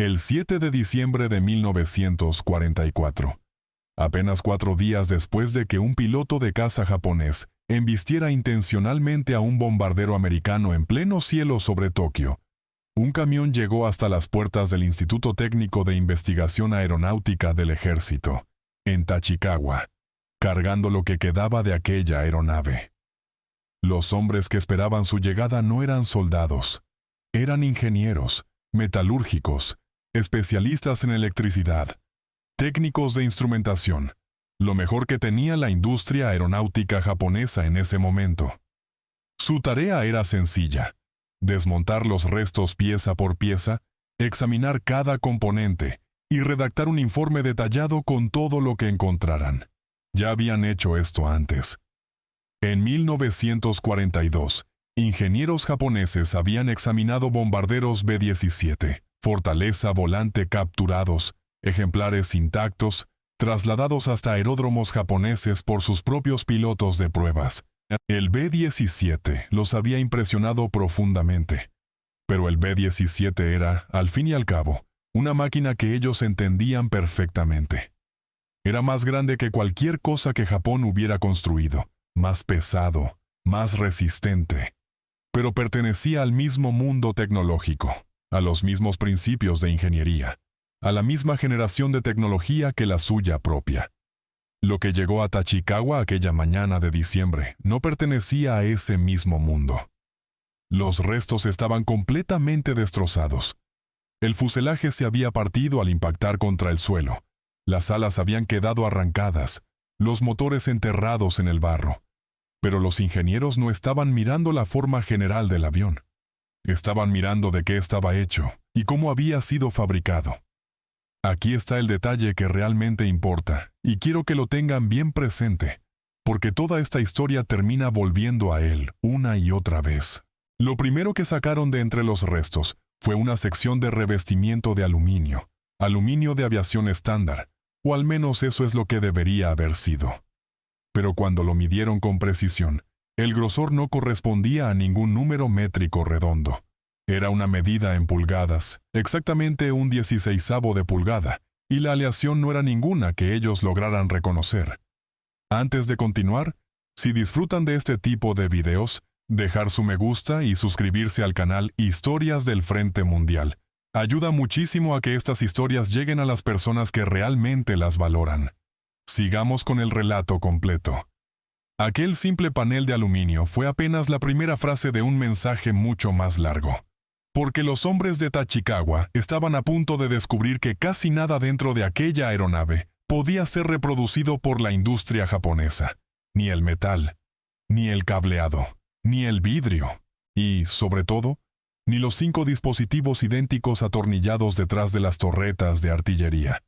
el 7 de diciembre de 1944. Apenas 4 días después de que un piloto de caza japonés embistiera intencionalmente a un bombardero americano en pleno cielo sobre Tokio, un camión llegó hasta las puertas del Instituto Técnico de Investigación Aeronáutica del Ejército, en Tachikawa, cargando lo que quedaba de aquella aeronave. Los hombres que esperaban su llegada no eran soldados, eran ingenieros, metalúrgicos, especialistas en electricidad, técnicos de instrumentación, lo mejor que tenía la industria aeronáutica japonesa en ese momento. Su tarea era sencilla: desmontar los restos pieza por pieza, examinar cada componente y redactar un informe detallado con todo lo que encontraran. Ya habían hecho esto antes. En 1942, ingenieros japoneses habían examinado bombarderos B-17, Fortaleza Volante capturados, ejemplares intactos, trasladados hasta aeródromos japoneses por sus propios pilotos de pruebas. El B-17 los había impresionado profundamente, pero el B-17 era, al fin y al cabo, una máquina que ellos entendían perfectamente. Era más grande que cualquier cosa que Japón hubiera construido, más pesado, más resistente, pero pertenecía al mismo mundo tecnológico, a los mismos principios de ingeniería, a la misma generación de tecnología que la suya propia. Lo que llegó a Tachikawa aquella mañana de diciembre no pertenecía a ese mismo mundo. Los restos estaban completamente destrozados. El fuselaje se había partido al impactar contra el suelo. Las alas habían quedado arrancadas, los motores enterrados en el barro. Pero los ingenieros no estaban mirando la forma general del avión. Estaban mirando de qué estaba hecho y cómo había sido fabricado. Aquí está el detalle que realmente importa, y quiero que lo tengan bien presente, porque toda esta historia termina volviendo a él una y otra vez. Lo primero que sacaron de entre los restos fue una sección de revestimiento de aluminio de aviación estándar, o al menos eso es lo que debería haber sido. Pero cuando lo midieron con precisión, el grosor no correspondía a ningún número métrico redondo. Era una medida en pulgadas, exactamente un 16avo de pulgada, y la aleación no era ninguna que ellos lograran reconocer. Antes de continuar, si disfrutan de este tipo de videos, dejar su me gusta y suscribirse al canal Historias del Frente Mundial. Ayuda muchísimo a que estas historias lleguen a las personas que realmente las valoran. Sigamos con el relato completo. Aquel simple panel de aluminio fue apenas la primera frase de un mensaje mucho más largo. Porque los hombres de Tachikawa estaban a punto de descubrir que casi nada dentro de aquella aeronave podía ser reproducido por la industria japonesa. Ni el metal, ni el cableado, ni el vidrio, y, sobre todo, ni los 5 dispositivos idénticos atornillados detrás de las torretas de artillería.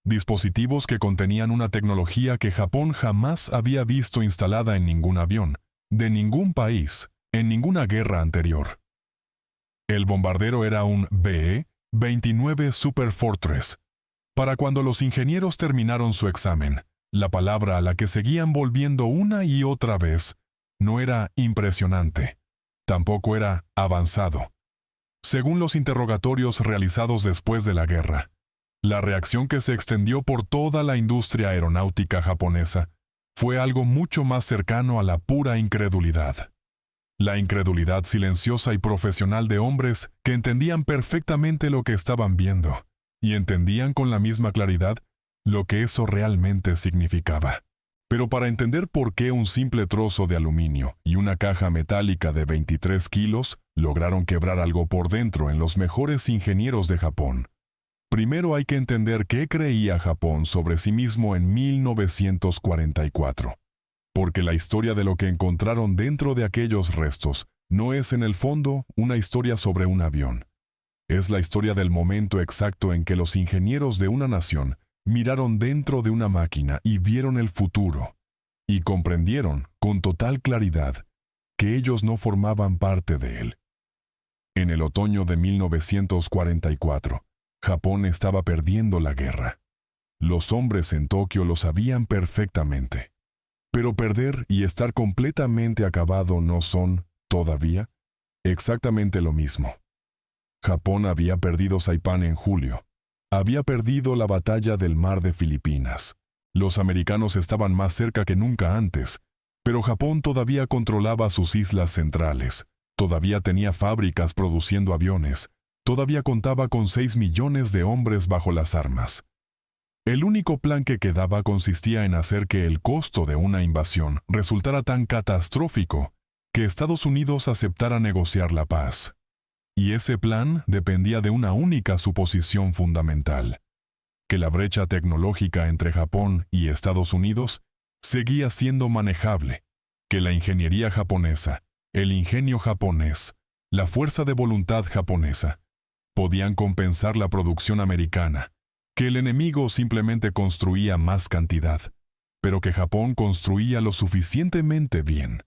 Dispositivos que contenían una tecnología que Japón jamás había visto instalada en ningún avión, de ningún país, en ninguna guerra anterior. El bombardero era un B-29 Super Fortress. Para cuando los ingenieros terminaron su examen, la palabra a la que seguían volviendo una y otra vez no era impresionante, tampoco era avanzado. Según los interrogatorios realizados después de la guerra, la reacción que se extendió por toda la industria aeronáutica japonesa fue algo mucho más cercano a la pura incredulidad. La incredulidad silenciosa y profesional de hombres que entendían perfectamente lo que estaban viendo, y entendían con la misma claridad lo que eso realmente significaba. Pero para entender por qué un simple trozo de aluminio y una caja metálica de 23 kilos lograron quebrar algo por dentro en los mejores ingenieros de Japón, primero hay que entender qué creía Japón sobre sí mismo en 1944. Porque la historia de lo que encontraron dentro de aquellos restos no es en el fondo una historia sobre un avión. Es la historia del momento exacto en que los ingenieros de una nación miraron dentro de una máquina y vieron el futuro, y comprendieron con total claridad que ellos no formaban parte de él. En el otoño de 1944, Japón estaba perdiendo la guerra. Los hombres en Tokio lo sabían perfectamente. Pero perder y estar completamente acabado no son, todavía, exactamente lo mismo. Japón había perdido Saipán en julio. Había perdido la batalla del mar de Filipinas. Los americanos estaban más cerca que nunca antes, pero Japón todavía controlaba sus islas centrales. Todavía tenía fábricas produciendo aviones. Todavía contaba con 6 millones de hombres bajo las armas. El único plan que quedaba consistía en hacer que el costo de una invasión resultara tan catastrófico que Estados Unidos aceptara negociar la paz. Y ese plan dependía de una única suposición fundamental: que la brecha tecnológica entre Japón y Estados Unidos seguía siendo manejable, que la ingeniería japonesa, el ingenio japonés, la fuerza de voluntad japonesa, podían compensar la producción americana, que el enemigo simplemente construía más cantidad, pero que Japón construía lo suficientemente bien.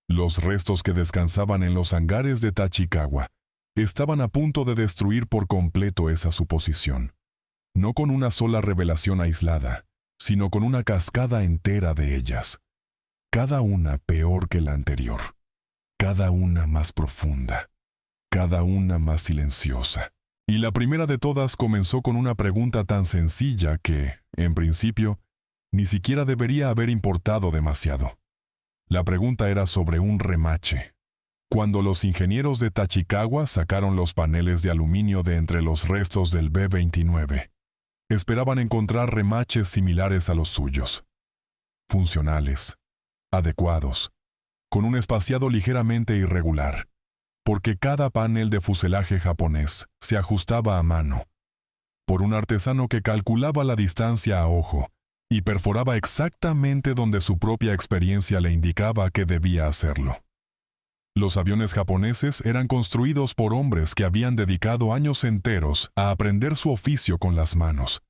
Los restos que descansaban en los hangares de Tachikawa estaban a punto de destruir por completo esa suposición, no con una sola revelación aislada, sino con una cascada entera de ellas, cada una peor que la anterior, cada una más profunda, cada una más silenciosa. Y la primera de todas comenzó con una pregunta tan sencilla que, en principio, ni siquiera debería haber importado demasiado. La pregunta era sobre un remache. Cuando los ingenieros de Tachikawa sacaron los paneles de aluminio de entre los restos del B-29, esperaban encontrar remaches similares a los suyos. Funcionales, adecuados, con un espaciado ligeramente irregular, porque cada panel de fuselaje japonés se ajustaba a mano, por un artesano que calculaba la distancia a ojo y perforaba exactamente donde su propia experiencia le indicaba que debía hacerlo. Los aviones japoneses eran construidos por hombres que habían dedicado años enteros a aprender su oficio con las manos.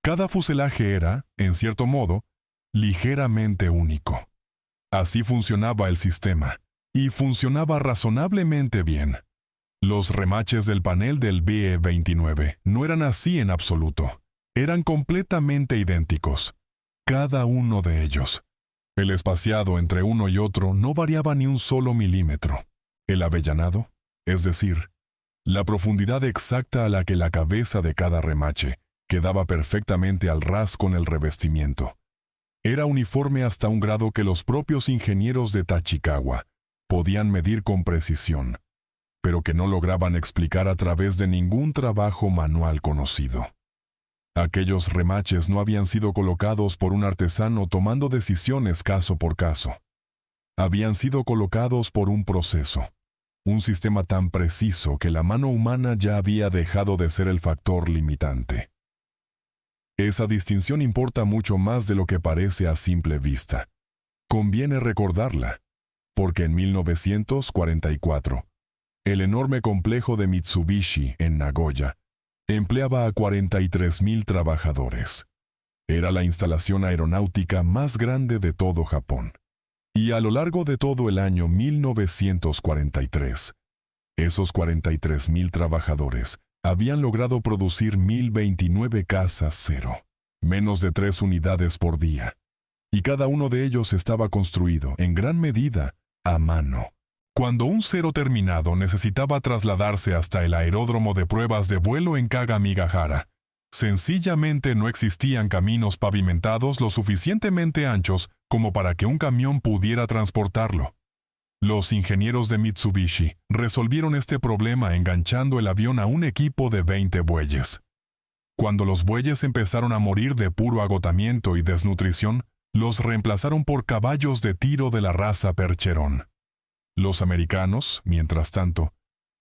Cada fuselaje era, en cierto modo, ligeramente único. Así funcionaba el sistema, y funcionaba razonablemente bien. Los remaches del panel del B-29 no eran así en absoluto. Eran completamente idénticos, cada uno de ellos. El espaciado entre uno y otro no variaba ni un solo milímetro. El avellanado, es decir, la profundidad exacta a la que la cabeza de cada remache quedaba perfectamente al ras con el revestimiento, era uniforme hasta un grado que los propios ingenieros de Tachikawa podían medir con precisión, pero que no lograban explicar a través de ningún trabajo manual conocido. Aquellos remaches no habían sido colocados por un artesano tomando decisiones caso por caso. Habían sido colocados por un proceso, un sistema tan preciso que la mano humana ya había dejado de ser el factor limitante. Esa distinción importa mucho más de lo que parece a simple vista. Conviene recordarla, porque en 1944, el enorme complejo de Mitsubishi en Nagoya empleaba a 43,000 trabajadores. Era la instalación aeronáutica más grande de todo Japón. Y a lo largo de todo el año 1943, esos 43,000 trabajadores habían logrado producir 1,029 casas cero, menos de 3 unidades por día. Y cada uno de ellos estaba construido, en gran medida, a mano. Cuando un cero terminado necesitaba trasladarse hasta el aeródromo de pruebas de vuelo en Kagamigahara, sencillamente no existían caminos pavimentados lo suficientemente anchos como para que un camión pudiera transportarlo. Los ingenieros de Mitsubishi resolvieron este problema enganchando el avión a un equipo de 20 bueyes. Cuando los bueyes empezaron a morir de puro agotamiento y desnutrición, los reemplazaron por caballos de tiro de la raza Percherón. Los americanos, mientras tanto,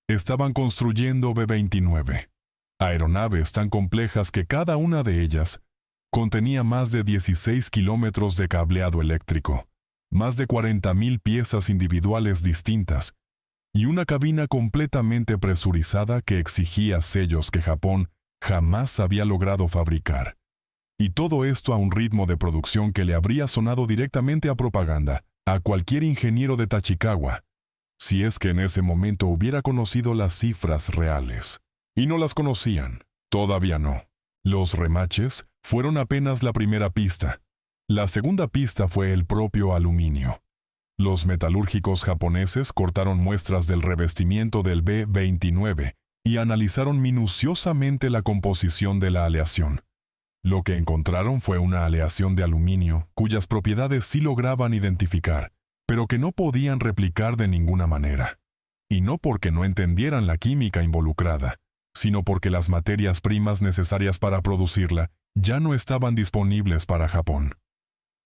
estaban construyendo B-29, aeronaves tan complejas que cada una de ellas contenía más de 16 kilómetros de cableado eléctrico, más de 40,000 piezas individuales distintas y una cabina completamente presurizada que exigía sellos que Japón jamás había logrado fabricar. Y todo esto a un ritmo de producción que le habría sonado directamente a propaganda a cualquier ingeniero de Tachikawa, si es que en ese momento hubiera conocido las cifras reales. Y no las conocían, todavía no. Los remaches fueron apenas la primera pista. La segunda pista fue el propio aluminio. Los metalúrgicos japoneses cortaron muestras del revestimiento del B-29 y analizaron minuciosamente la composición de la aleación. Lo que encontraron fue una aleación de aluminio, cuyas propiedades sí lograban identificar, pero que no podían replicar de ninguna manera. Y no porque no entendieran la química involucrada, sino porque las materias primas necesarias para producirla ya no estaban disponibles para Japón.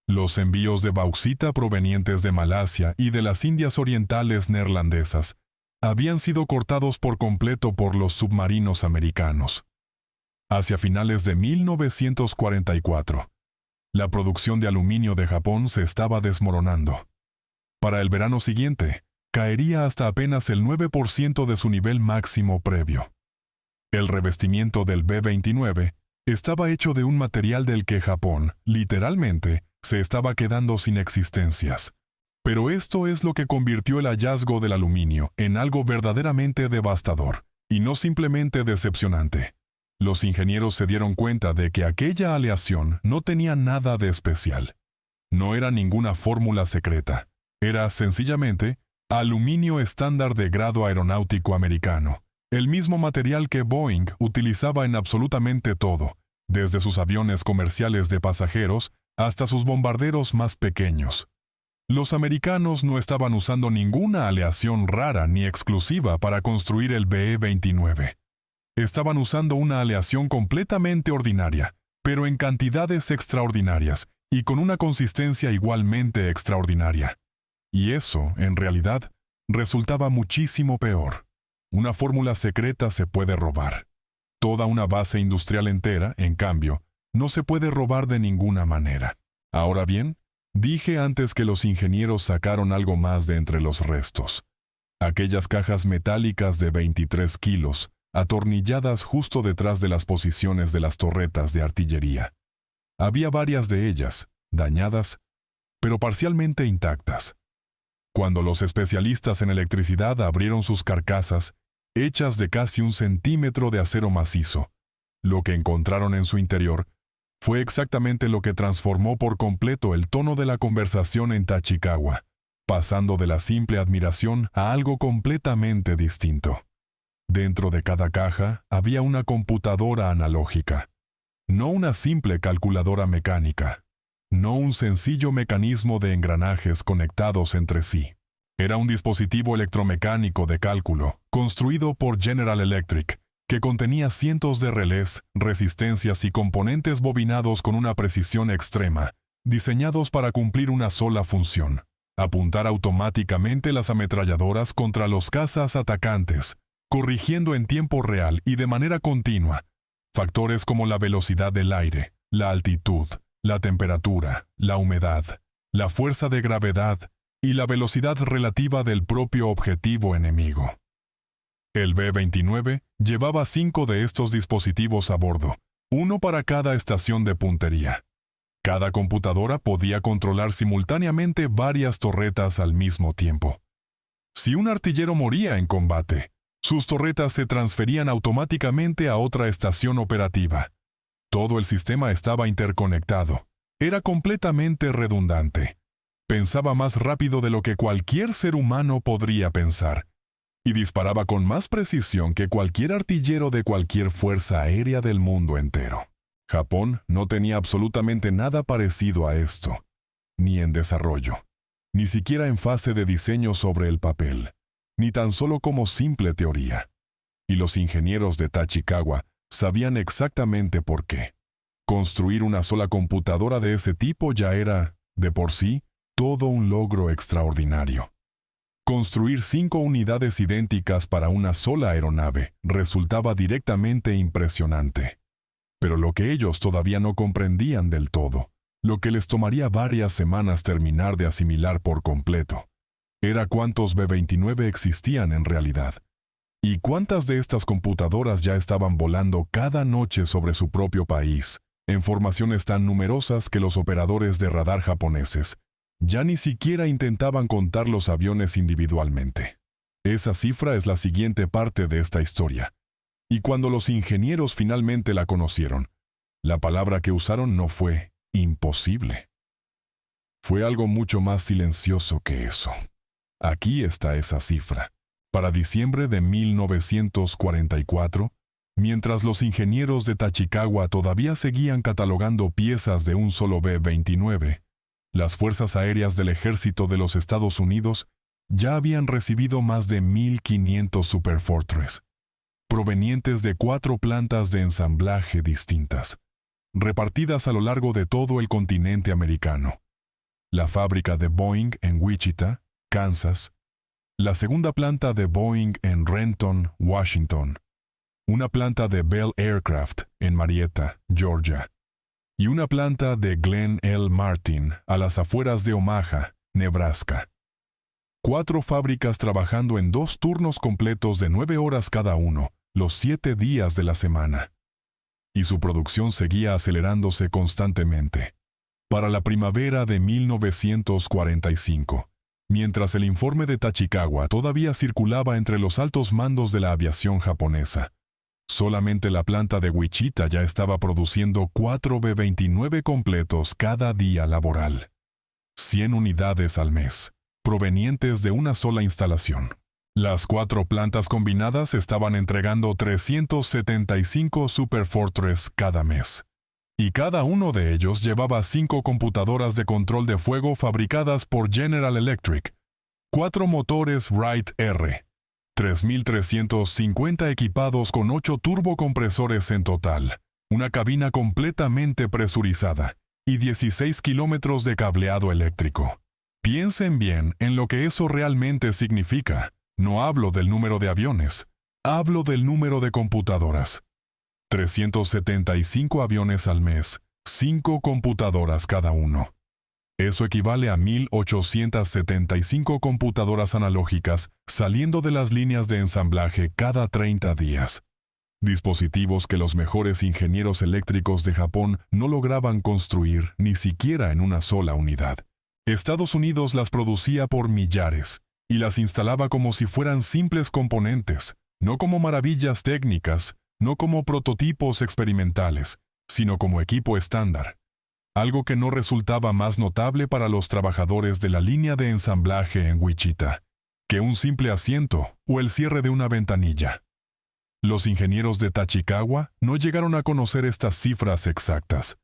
Los envíos de bauxita provenientes de Malasia y de las Indias Orientales neerlandesas habían sido cortados por completo por los submarinos americanos. Hacia finales de 1944, la producción de aluminio de Japón se estaba desmoronando. Para el verano siguiente, caería hasta apenas el 9% de su nivel máximo previo. El revestimiento del B-29 estaba hecho de un material del que Japón, literalmente, se estaba quedando sin existencias. Pero esto es lo que convirtió el hallazgo del aluminio en algo verdaderamente devastador, y no simplemente decepcionante. Los ingenieros se dieron cuenta de que aquella aleación no tenía nada de especial. No era ninguna fórmula secreta. Era, sencillamente, aluminio estándar de grado aeronáutico americano, el mismo material que Boeing utilizaba en absolutamente todo, desde sus aviones comerciales de pasajeros hasta sus bombarderos más pequeños. Los americanos no estaban usando ninguna aleación rara ni exclusiva para construir el BE-29. Estaban usando una aleación completamente ordinaria, pero en cantidades extraordinarias y con una consistencia igualmente extraordinaria. Y eso, en realidad, resultaba muchísimo peor. Una fórmula secreta se puede robar. Toda una base industrial entera, en cambio, no se puede robar de ninguna manera. Ahora bien, dije antes que los ingenieros sacaron algo más de entre los restos. Aquellas cajas metálicas de 23 kilos, atornilladas justo detrás de las posiciones de las torretas de artillería. Había varias de ellas, dañadas, pero parcialmente intactas. Cuando los especialistas en electricidad abrieron sus carcasas, hechas de casi 1 centímetro de acero macizo, lo que encontraron en su interior fue exactamente lo que transformó por completo el tono de la conversación en Tachikawa, pasando de la simple admiración a algo completamente distinto. Dentro de cada caja había una computadora analógica, no una simple calculadora mecánica, no un sencillo mecanismo de engranajes conectados entre sí. Era un dispositivo electromecánico de cálculo, construido por General Electric, que contenía cientos de relés, resistencias y componentes bobinados con una precisión extrema, diseñados para cumplir una sola función: apuntar automáticamente las ametralladoras contra los cazas atacantes, corrigiendo en tiempo real y de manera continua factores como la velocidad del aire, la altitud, la temperatura, la humedad, la fuerza de gravedad y la velocidad relativa del propio objetivo enemigo. El B-29 llevaba 5 de estos dispositivos a bordo, uno para cada estación de puntería. Cada computadora podía controlar simultáneamente varias torretas al mismo tiempo. Si un artillero moría en combate, sus torretas se transferían automáticamente a otra estación operativa. Todo el sistema estaba interconectado. Era completamente redundante. Pensaba más rápido de lo que cualquier ser humano podría pensar, y disparaba con más precisión que cualquier artillero de cualquier fuerza aérea del mundo entero. Japón no tenía absolutamente nada parecido a esto, ni en desarrollo, ni siquiera en fase de diseño sobre el papel, ni tan solo como simple teoría. Y los ingenieros de Tachikawa sabían exactamente por qué. Construir una sola computadora de ese tipo ya era, de por sí, todo un logro extraordinario. Construir 5 unidades idénticas para una sola aeronave resultaba directamente impresionante. Pero lo que ellos todavía no comprendían del todo, lo que les tomaría varias semanas terminar de asimilar por completo, era cuántos B-29 existían en realidad, y cuántas de estas computadoras ya estaban volando cada noche sobre su propio país, en formaciones tan numerosas que los operadores de radar japoneses ya ni siquiera intentaban contar los aviones individualmente. Esa cifra es la siguiente parte de esta historia. Y cuando los ingenieros finalmente la conocieron, la palabra que usaron no fue imposible. Fue algo mucho más silencioso que eso. Aquí está esa cifra. Para diciembre de 1944, mientras los ingenieros de Tachikawa todavía seguían catalogando piezas de un solo B-29, las Fuerzas Aéreas del Ejército de los Estados Unidos ya habían recibido más de 1,500 Super Fortress, provenientes de 4 plantas de ensamblaje distintas, repartidas a lo largo de todo el continente americano. La fábrica de Boeing en Wichita, Kansas, la segunda planta de Boeing en Renton, Washington, una planta de Bell Aircraft en Marietta, Georgia, y una planta de Glenn L. Martin a las afueras de Omaha, Nebraska. 4 fábricas trabajando en 2 turnos completos de 9 horas cada uno, los 7 días de la semana. Y su producción seguía acelerándose constantemente. Para la primavera de 1945, mientras el informe de Tachikawa todavía circulaba entre los altos mandos de la aviación japonesa, solamente la planta de Wichita ya estaba produciendo 4 B-29 completos cada día laboral. 100 unidades al mes, provenientes de una sola instalación. Las 4 plantas combinadas estaban entregando 375 Super Fortress cada mes. Y cada uno de ellos llevaba 5 computadoras de control de fuego fabricadas por General Electric, 4 motores Wright R, 3,350 equipados con 8 turbocompresores en total, una cabina completamente presurizada y 16 kilómetros de cableado eléctrico. Piensen bien en lo que eso realmente significa. No hablo del número de aviones, hablo del número de computadoras. 375 aviones al mes, 5 computadoras cada uno. Eso equivale a 1,875 computadoras analógicas saliendo de las líneas de ensamblaje cada 30 días. Dispositivos que los mejores ingenieros eléctricos de Japón no lograban construir ni siquiera en una sola unidad. Estados Unidos las producía por millares y las instalaba como si fueran simples componentes, no como maravillas técnicas, no como prototipos experimentales, sino como equipo estándar. Algo que no resultaba más notable para los trabajadores de la línea de ensamblaje en Wichita que un simple asiento o el cierre de una ventanilla. Los ingenieros de Tachikawa no llegaron a conocer estas cifras exactas.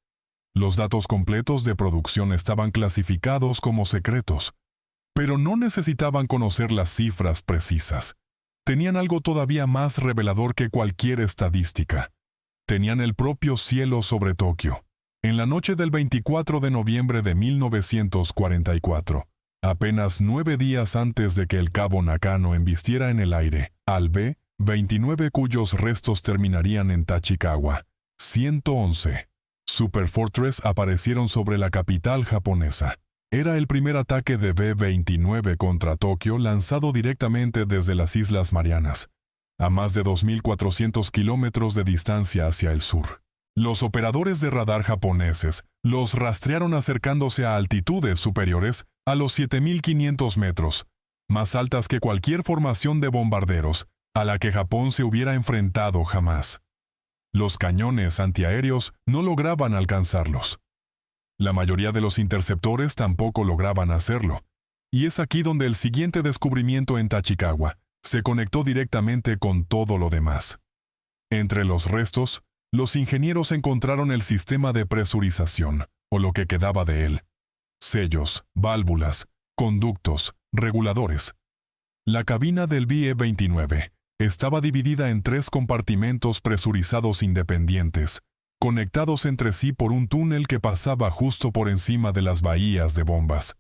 Los datos completos de producción estaban clasificados como secretos, pero no necesitaban conocer las cifras precisas. Tenían algo todavía más revelador que cualquier estadística. Tenían el propio cielo sobre Tokio. En la noche del 24 de noviembre de 1944, apenas 9 días antes de que el cabo Nakano embistiera en el aire al B-29 cuyos restos terminarían en Tachikawa, 111 Super Fortress aparecieron sobre la capital japonesa. Era el primer ataque de B-29 contra Tokio lanzado directamente desde las Islas Marianas, a más de 2,400 kilómetros de distancia hacia el sur. Los operadores de radar japoneses los rastrearon acercándose a altitudes superiores a los 7,500 metros, más altas que cualquier formación de bombarderos a la que Japón se hubiera enfrentado jamás. Los cañones antiaéreos no lograban alcanzarlos. La mayoría de los interceptores tampoco lograban hacerlo, y es aquí donde el siguiente descubrimiento en Tachikawa se conectó directamente con todo lo demás. Entre los restos, los ingenieros encontraron el sistema de presurización, o lo que quedaba de él. Sellos, válvulas, conductos, reguladores. La cabina del B-29 estaba dividida en 3 compartimentos presurizados independientes, conectados entre sí por un túnel que pasaba justo por encima de las bahías de bombas.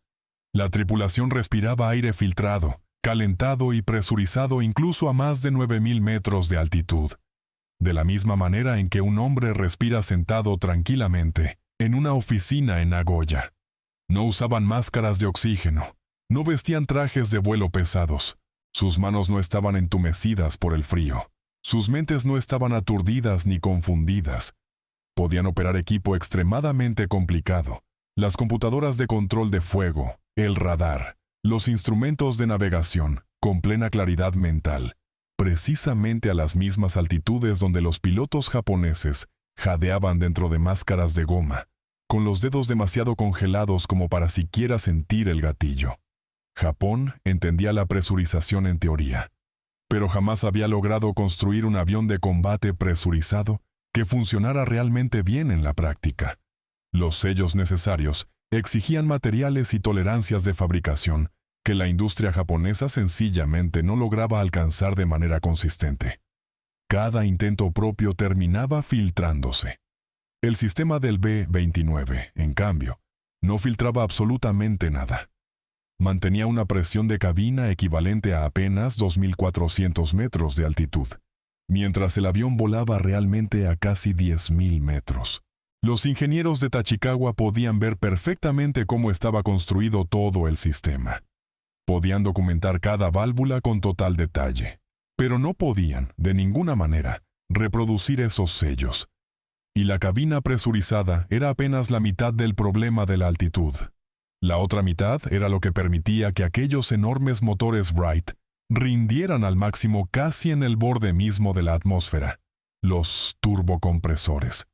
La tripulación respiraba aire filtrado, calentado y presurizado incluso a más de 9,000 metros de altitud, de la misma manera en que un hombre respira sentado tranquilamente en una oficina en Nagoya. No usaban máscaras de oxígeno, no vestían trajes de vuelo pesados, sus manos no estaban entumecidas por el frío, sus mentes no estaban aturdidas ni confundidas. Podían operar equipo extremadamente complicado, las computadoras de control de fuego, el radar, los instrumentos de navegación, con plena claridad mental, precisamente a las mismas altitudes donde los pilotos japoneses jadeaban dentro de máscaras de goma, con los dedos demasiado congelados como para siquiera sentir el gatillo. Japón entendía la presurización en teoría, pero jamás había logrado construir un avión de combate presurizado que funcionara realmente bien en la práctica. Los sellos necesarios exigían materiales y tolerancias de fabricación que la industria japonesa sencillamente no lograba alcanzar de manera consistente. Cada intento propio terminaba filtrándose. El sistema del B-29, en cambio, no filtraba absolutamente nada. Mantenía una presión de cabina equivalente a apenas 2.400 metros de altitud, mientras el avión volaba realmente a casi 10.000 metros. Los ingenieros de Tachikawa podían ver perfectamente cómo estaba construido todo el sistema. Podían documentar cada válvula con total detalle, pero no podían, de ninguna manera, reproducir esos sellos. Y la cabina presurizada era apenas la mitad del problema de la altitud. La otra mitad era lo que permitía que aquellos enormes motores Wright rindieran al máximo casi en el borde mismo de la atmósfera, los turbocompresores.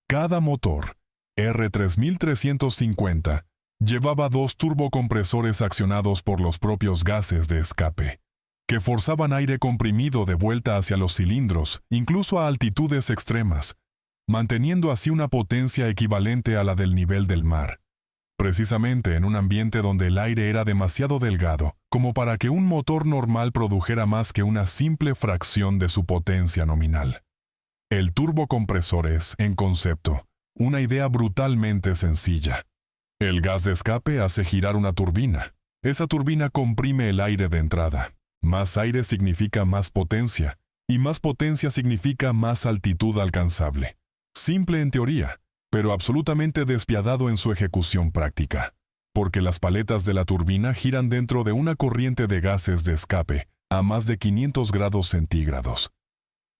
Cada motor, R3350, llevaba 2 turbocompresores accionados por los propios gases de escape, que forzaban aire comprimido de vuelta hacia los cilindros, incluso a altitudes extremas, manteniendo así una potencia equivalente a la del nivel del mar, precisamente en un ambiente donde el aire era demasiado delgado como para que un motor normal produjera más que una simple fracción de su potencia nominal. El turbocompresor es, en concepto, una idea brutalmente sencilla. El gas de escape hace girar una turbina. Esa turbina comprime el aire de entrada. Más aire significa más potencia, y más potencia significa más altitud alcanzable. Simple en teoría, pero absolutamente despiadado en su ejecución práctica, porque las paletas de la turbina giran dentro de una corriente de gases de escape a más de 500 grados centígrados.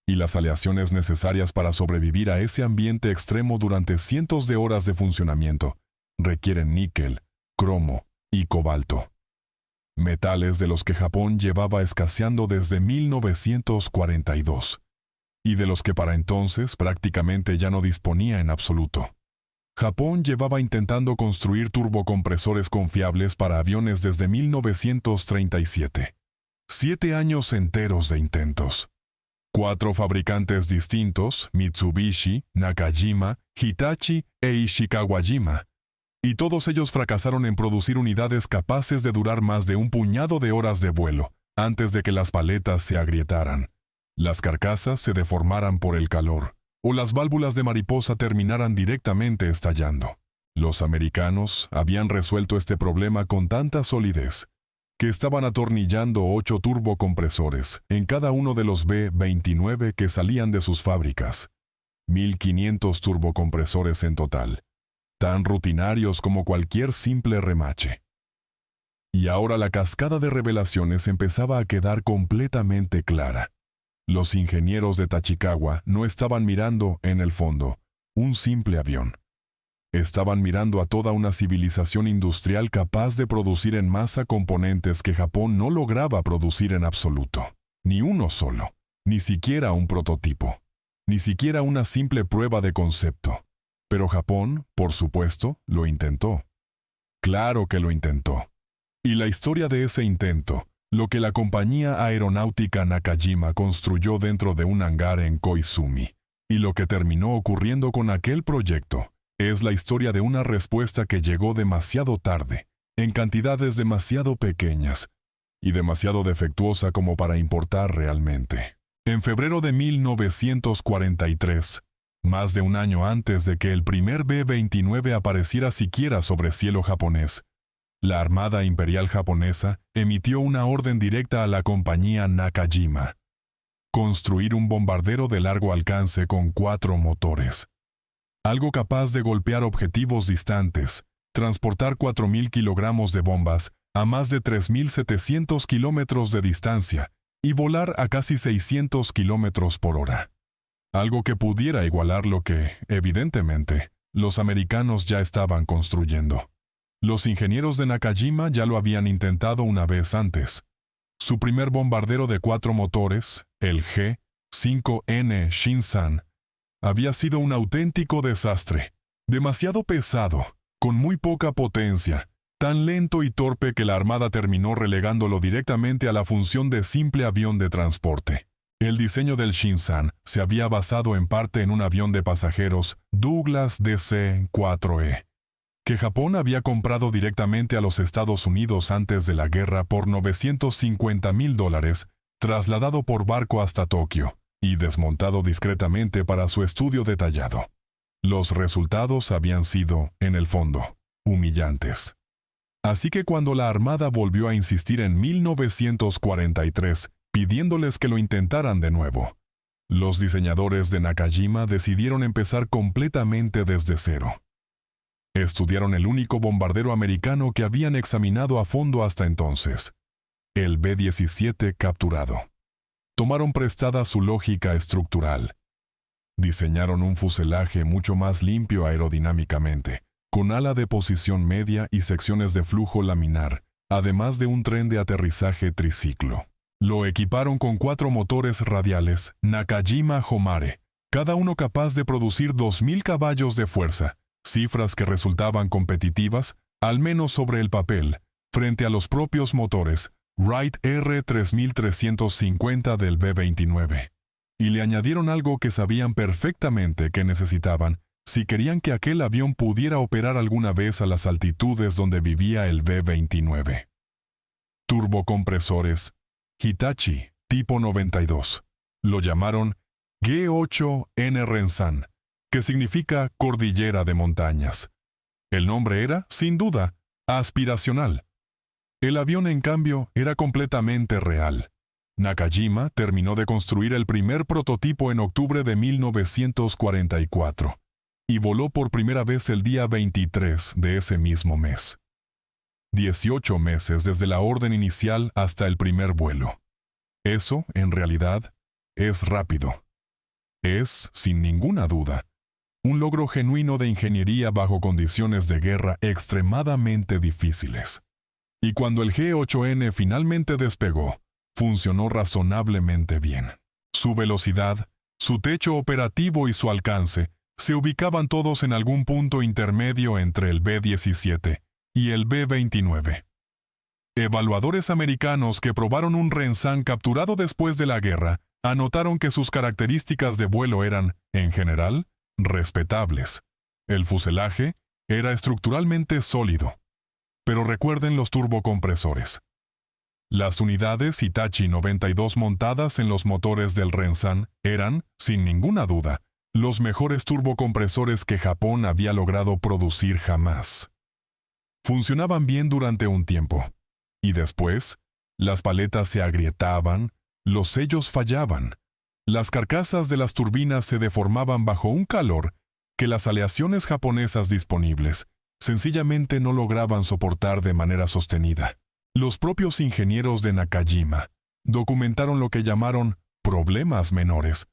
Y las aleaciones necesarias para sobrevivir a ese ambiente extremo durante cientos de horas de funcionamiento requieren níquel, cromo y cobalto. Metales de los que Japón llevaba escaseando desde 1942, y de los que para entonces prácticamente ya no disponía en absoluto. Japón llevaba intentando construir turbocompresores confiables para aviones desde 1937. 7 años enteros de intentos. 4 fabricantes distintos, Mitsubishi, Nakajima, Hitachi e Ishikawajima, y todos ellos fracasaron en producir unidades capaces de durar más de un puñado de horas de vuelo, antes de que las paletas se agrietaran, las carcasas se deformaran por el calor, o las válvulas de mariposa terminaran directamente estallando. Los americanos habían resuelto este problema con tanta solidez que estaban atornillando 8 turbocompresores en cada uno de los B-29 que salían de sus fábricas. 1.500 turbocompresores en total, tan rutinarios como cualquier simple remache. Y ahora la cascada de revelaciones empezaba a quedar completamente clara. Los ingenieros de Tachikawa no estaban mirando, en el fondo, un simple avión. Estaban mirando a toda una civilización industrial capaz de producir en masa componentes que Japón no lograba producir en absoluto. Ni uno solo, ni siquiera un prototipo, ni siquiera una simple prueba de concepto. Pero Japón, por supuesto, lo intentó. Claro que lo intentó. Y la historia de ese intento, lo que la compañía aeronáutica Nakajima construyó dentro de un hangar en Koizumi, y lo que terminó ocurriendo con aquel proyecto, es la historia de una respuesta que llegó demasiado tarde, en cantidades demasiado pequeñas, y demasiado defectuosa como para importar realmente. En febrero de 1943, más de un año antes de que el primer B-29 apareciera siquiera sobre cielo japonés, la Armada Imperial Japonesa emitió una orden directa a la compañía Nakajima: construir un bombardero de largo alcance con 4 motores. Algo capaz de golpear objetivos distantes, transportar 4.000 kilogramos de bombas a más de 3.700 kilómetros de distancia y volar a casi 600 kilómetros por hora. Algo que pudiera igualar lo que, evidentemente, los americanos ya estaban construyendo. Los ingenieros de Nakajima ya lo habían intentado una vez antes. Su primer bombardero de 4 motores, el G-5N Shinsan, había sido un auténtico desastre, demasiado pesado, con muy poca potencia, tan lento y torpe que la Armada terminó relegándolo directamente a la función de simple avión de transporte. El diseño del Shinzan se había basado en parte en un avión de pasajeros Douglas DC-4E, que Japón había comprado directamente a los Estados Unidos antes de la guerra por $950,000, trasladado por barco hasta Tokio y desmontado discretamente para su estudio detallado. Los resultados habían sido, en el fondo, humillantes. Así que cuando la Armada volvió a insistir en 1943, pidiéndoles que lo intentaran de nuevo, los diseñadores de Nakajima decidieron empezar completamente desde cero. Estudiaron el único bombardero americano que habían examinado a fondo hasta entonces, el B-17 capturado. Tomaron prestada su lógica estructural. Diseñaron un fuselaje mucho más limpio aerodinámicamente, con ala de posición media y secciones de flujo laminar, además de un tren de aterrizaje triciclo. Lo equiparon con 4 motores radiales Nakajima Homare, cada uno capaz de producir 2,000 caballos de fuerza, cifras que resultaban competitivas, al menos sobre el papel, frente a los propios motores Wright R3350 del B-29. Y le añadieron algo que sabían perfectamente que necesitaban si querían que aquel avión pudiera operar alguna vez a las altitudes donde vivía el B-29. Turbocompresores Hitachi tipo 92. Lo llamaron G8N Rensan, que significa cordillera de montañas. El nombre era, sin duda, aspiracional. El avión, en cambio, era completamente real. Nakajima terminó de construir el primer prototipo en octubre de 1944 y voló por primera vez el día 23 de ese mismo mes. 18 meses desde la orden inicial hasta el primer vuelo. Eso, en realidad, es rápido. Es, sin ninguna duda, un logro genuino de ingeniería bajo condiciones de guerra extremadamente difíciles. Y cuando el G8N finalmente despegó, funcionó razonablemente bien. Su velocidad, su techo operativo y su alcance se ubicaban todos en algún punto intermedio entre el B-17 y el B-29. Evaluadores americanos que probaron un Rensan capturado después de la guerra anotaron que sus características de vuelo eran, en general, respetables. El fuselaje era estructuralmente sólido. Pero recuerden los turbocompresores. Las unidades Hitachi 92 montadas en los motores del Rensan eran, sin ninguna duda, los mejores turbocompresores que Japón había logrado producir jamás. Funcionaban bien durante un tiempo, y después, las paletas se agrietaban, los sellos fallaban, las carcasas de las turbinas se deformaban bajo un calor que las aleaciones japonesas disponibles sencillamente no lograban soportar de manera sostenida. Los propios ingenieros de Nakajima documentaron lo que llamaron problemas menores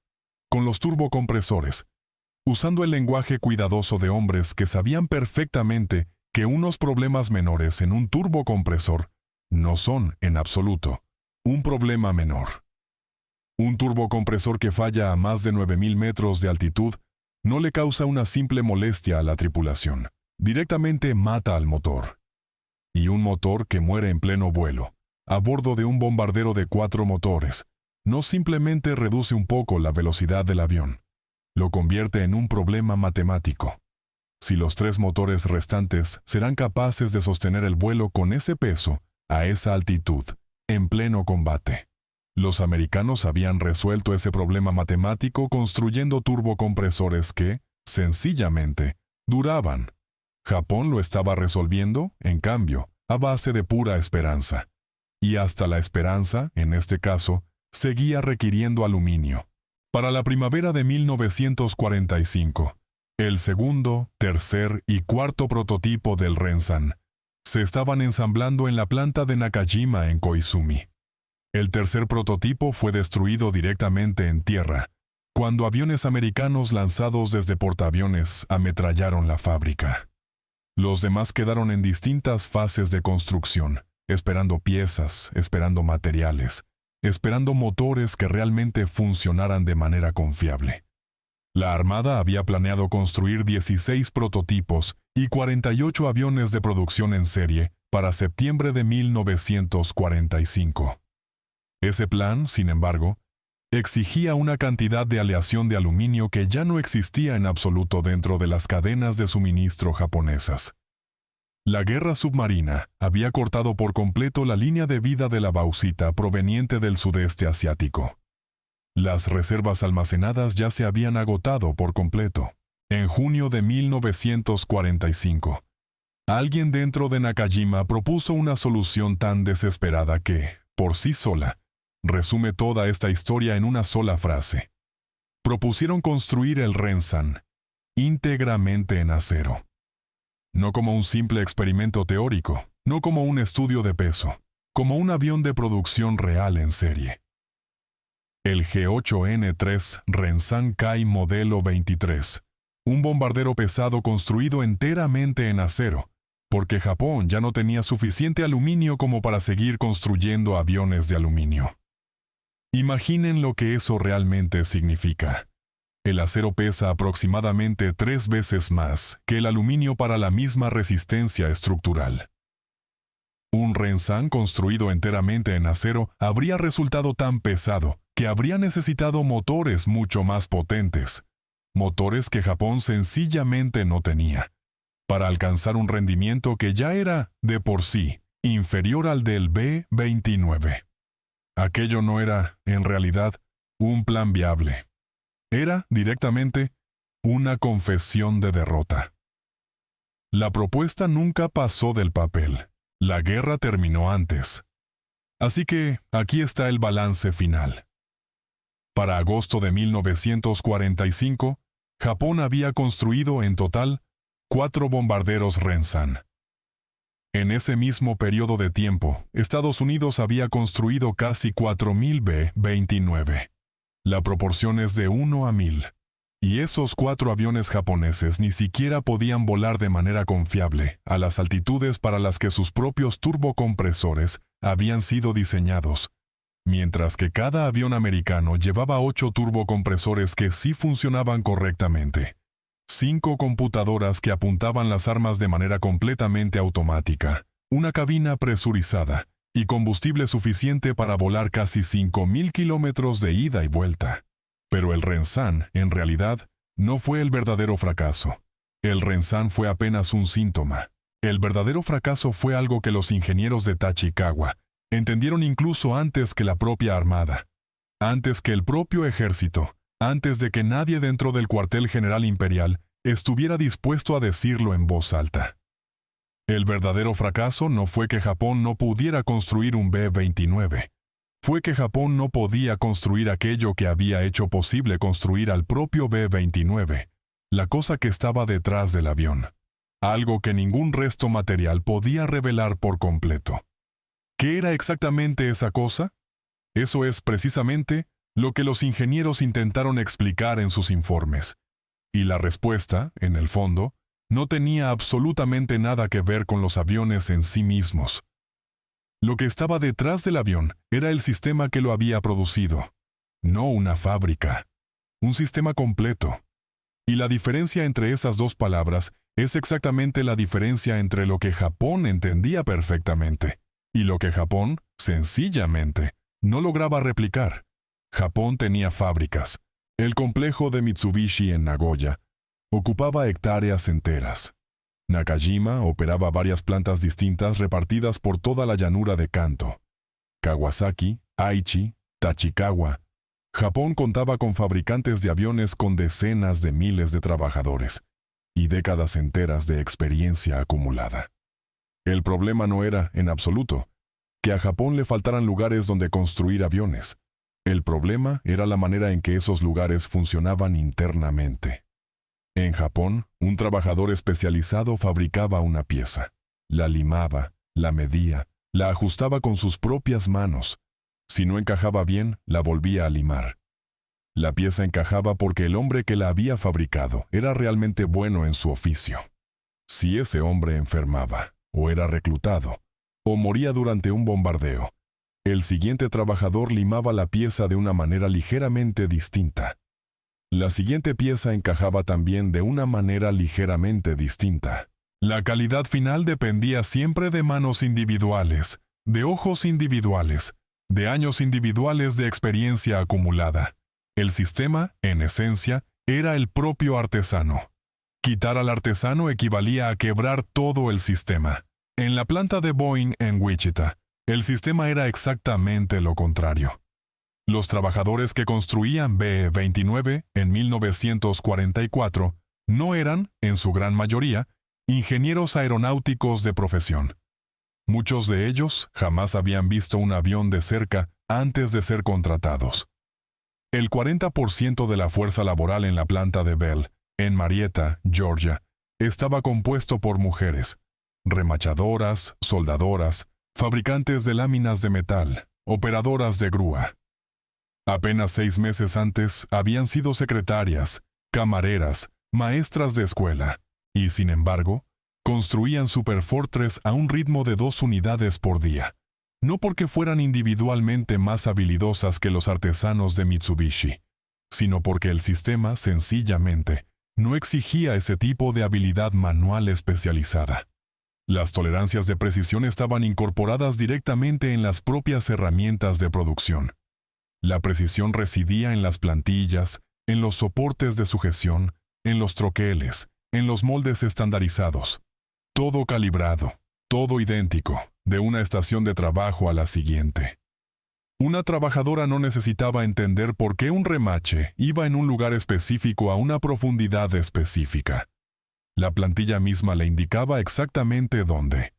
con los turbocompresores, usando el lenguaje cuidadoso de hombres que sabían perfectamente que unos problemas menores en un turbocompresor no son, en absoluto, un problema menor. Un turbocompresor que falla a más de 9,000 metros de altitud no le causa una simple molestia a la tripulación. Directamente mata al motor. Y un motor que muere en pleno vuelo, a bordo de un bombardero de 4 motores, no simplemente reduce un poco la velocidad del avión, lo convierte en un problema matemático. Si los 3 motores restantes serán capaces de sostener el vuelo con ese peso, a esa altitud, en pleno combate. Los americanos habían resuelto ese problema matemático construyendo turbocompresores que, sencillamente, duraban. Japón lo estaba resolviendo, en cambio, a base de pura esperanza. Y hasta la esperanza, en este caso, seguía requiriendo aluminio. Para la primavera de 1945, el segundo, tercer y cuarto prototipo del Rensan se estaban ensamblando en la planta de Nakajima en Koizumi. El tercer prototipo fue destruido directamente en tierra, cuando aviones americanos lanzados desde portaaviones ametrallaron la fábrica. Los demás quedaron en distintas fases de construcción, esperando piezas, esperando materiales, esperando motores que realmente funcionaran de manera confiable. La Armada había planeado construir 16 prototipos y 48 aviones de producción en serie para septiembre de 1945. Ese plan, sin embargo, exigía una cantidad de aleación de aluminio que ya no existía en absoluto dentro de las cadenas de suministro japonesas. La guerra submarina había cortado por completo la línea de vida de la bauxita proveniente del sudeste asiático. Las reservas almacenadas ya se habían agotado por completo. En junio de 1945, alguien dentro de Nakajima propuso una solución tan desesperada que, por sí sola, resume toda esta historia en una sola frase. Propusieron construir el Rensan íntegramente en acero. No como un simple experimento teórico, no como un estudio de peso, como un avión de producción real en serie. El G-8N3 Rensan Kai modelo 23, un bombardero pesado construido enteramente en acero, porque Japón ya no tenía suficiente aluminio como para seguir construyendo aviones de aluminio. Imaginen lo que eso realmente significa. El acero pesa aproximadamente 3 veces más que el aluminio para la misma resistencia estructural. Un Rensan construido enteramente en acero habría resultado tan pesado que habría necesitado motores mucho más potentes, motores que Japón sencillamente no tenía, para alcanzar un rendimiento que ya era, de por sí, inferior al del B-29. Aquello no era, en realidad, un plan viable. Era, directamente, una confesión de derrota. La propuesta nunca pasó del papel. La guerra terminó antes. Así que, aquí está el balance final. Para agosto de 1945, Japón había construido, en total, 4 bombarderos Rensan. En ese mismo periodo de tiempo, Estados Unidos había construido casi 4.000 B-29. La proporción es de 1 a 1000. Y esos 4 aviones japoneses ni siquiera podían volar de manera confiable a las altitudes para las que sus propios turbocompresores habían sido diseñados, mientras que cada avión americano llevaba 8 turbocompresores que sí funcionaban correctamente, 5 computadoras que apuntaban las armas de manera completamente automática, una cabina presurizada y combustible suficiente para volar casi 5.000 kilómetros de ida y vuelta. Pero el Rensan, en realidad, no fue el verdadero fracaso. El Rensan fue apenas un síntoma. El verdadero fracaso fue algo que los ingenieros de Tachikawa entendieron incluso antes que la propia Armada, antes que el propio ejército, antes de que nadie dentro del cuartel general imperial estuviera dispuesto a decirlo en voz alta. El verdadero fracaso no fue que Japón no pudiera construir un B-29. Fue que Japón no podía construir aquello que había hecho posible construir al propio B-29, la cosa que estaba detrás del avión, algo que ningún resto material podía revelar por completo. ¿Qué era exactamente esa cosa? Eso es precisamente lo que los ingenieros intentaron explicar en sus informes. Y la respuesta, en el fondo, no tenía absolutamente nada que ver con los aviones en sí mismos. Lo que estaba detrás del avión era el sistema que lo había producido, no una fábrica, un sistema completo. Y la diferencia entre esas dos palabras es exactamente la diferencia entre lo que Japón entendía perfectamente y lo que Japón, sencillamente, no lograba replicar. Japón tenía fábricas. El complejo de Mitsubishi en Nagoya ocupaba hectáreas enteras. Nakajima operaba varias plantas distintas repartidas por toda la llanura de Kanto. Kawasaki, Aichi, Tachikawa. Japón contaba con fabricantes de aviones con decenas de miles de trabajadores y décadas enteras de experiencia acumulada. El problema no era, en absoluto, que a Japón le faltaran lugares donde construir aviones. El problema era la manera en que esos lugares funcionaban internamente. En Japón, un trabajador especializado fabricaba una pieza, la limaba, la medía, la ajustaba con sus propias manos. Si no encajaba bien, la volvía a limar. La pieza encajaba porque el hombre que la había fabricado era realmente bueno en su oficio. Si ese hombre enfermaba, o era reclutado, o moría durante un bombardeo, el siguiente trabajador limaba la pieza de una manera ligeramente distinta. La siguiente pieza encajaba también de una manera ligeramente distinta. La calidad final dependía siempre de manos individuales, de ojos individuales, de años individuales de experiencia acumulada. El sistema, en esencia, era el propio artesano. Quitar al artesano equivalía a quebrar todo el sistema. En la planta de Boeing en Wichita, el sistema era exactamente lo contrario. Los trabajadores que construían B-29 en 1944 no eran, en su gran mayoría, ingenieros aeronáuticos de profesión. Muchos de ellos jamás habían visto un avión de cerca antes de ser contratados. El 40% de la fuerza laboral en la planta de Bell, en Marietta, Georgia, estaba compuesto por mujeres, remachadoras, soldadoras, fabricantes de láminas de metal, operadoras de grúa. Apenas 6 meses antes habían sido secretarias, camareras, maestras de escuela, y sin embargo, construían Superfortress a un ritmo de 2 unidades por día, no porque fueran individualmente más habilidosas que los artesanos de Mitsubishi, sino porque el sistema, sencillamente, no exigía ese tipo de habilidad manual especializada. Las tolerancias de precisión estaban incorporadas directamente en las propias herramientas de producción. La precisión residía en las plantillas, en los soportes de sujeción, en los troqueles, en los moldes estandarizados. Todo calibrado, todo idéntico, de una estación de trabajo a la siguiente. Una trabajadora no necesitaba entender por qué un remache iba en un lugar específico a una profundidad específica. La plantilla misma le indicaba exactamente dónde.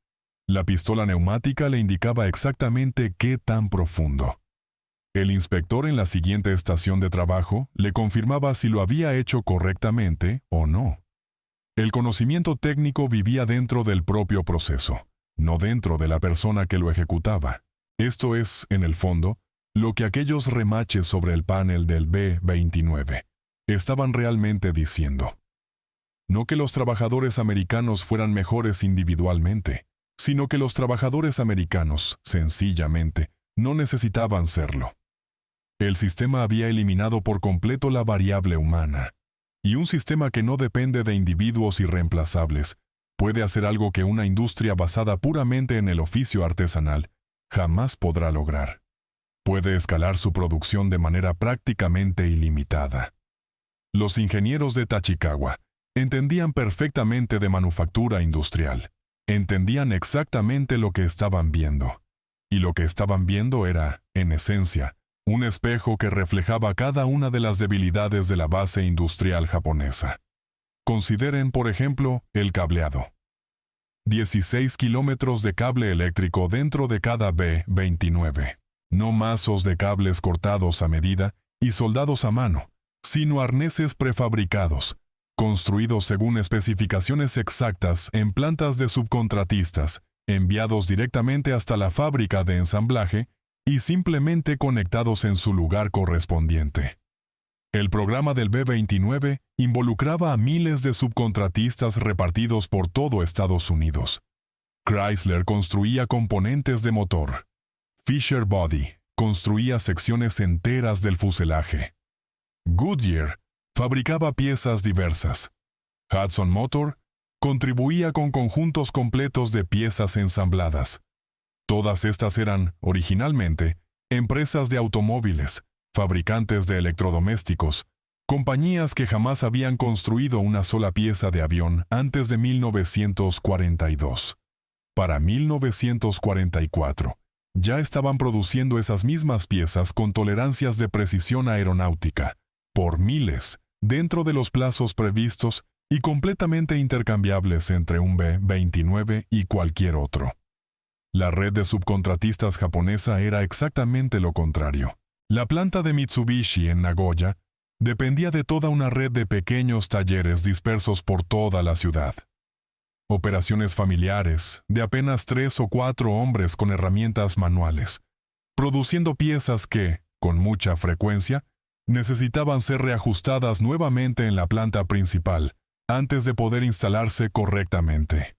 La pistola neumática le indicaba exactamente qué tan profundo. El inspector en la siguiente estación de trabajo le confirmaba si lo había hecho correctamente o no. El conocimiento técnico vivía dentro del propio proceso, no dentro de la persona que lo ejecutaba. Esto es, en el fondo, lo que aquellos remaches sobre el panel del B-29 estaban realmente diciendo. No que los trabajadores americanos fueran mejores individualmente, sino que los trabajadores americanos, sencillamente, no necesitaban serlo. El sistema había eliminado por completo la variable humana, y un sistema que no depende de individuos irreemplazables puede hacer algo que una industria basada puramente en el oficio artesanal jamás podrá lograr. Puede escalar su producción de manera prácticamente ilimitada. Los ingenieros de Tachikawa entendían perfectamente de manufactura industrial. Entendían exactamente lo que estaban viendo. Y lo que estaban viendo era, en esencia, un espejo que reflejaba cada una de las debilidades de la base industrial japonesa. Consideren, por ejemplo, el cableado. 16 kilómetros de cable eléctrico dentro de cada B-29. No mazos de cables cortados a medida y soldados a mano, sino arneses prefabricados, construidos según especificaciones exactas en plantas de subcontratistas, enviados directamente hasta la fábrica de ensamblaje y simplemente conectados en su lugar correspondiente. El programa del B-29 involucraba a miles de subcontratistas repartidos por todo Estados Unidos. Chrysler construía componentes de motor. Fisher Body construía secciones enteras del fuselaje. Goodyear fabricaba piezas diversas. Hudson Motor contribuía con conjuntos completos de piezas ensambladas. Todas estas eran, originalmente, empresas de automóviles, fabricantes de electrodomésticos, compañías que jamás habían construido una sola pieza de avión antes de 1942. Para 1944, ya estaban produciendo esas mismas piezas con tolerancias de precisión aeronáutica, por miles, dentro de los plazos previstos y completamente intercambiables entre un B-29 y cualquier otro. La red de subcontratistas japonesa era exactamente lo contrario. La planta de Mitsubishi en Nagoya dependía de toda una red de pequeños talleres dispersos por toda la ciudad. Operaciones familiares, de apenas 3 o 4 hombres con herramientas manuales, produciendo piezas que, con mucha frecuencia, necesitaban ser reajustadas nuevamente en la planta principal antes de poder instalarse correctamente.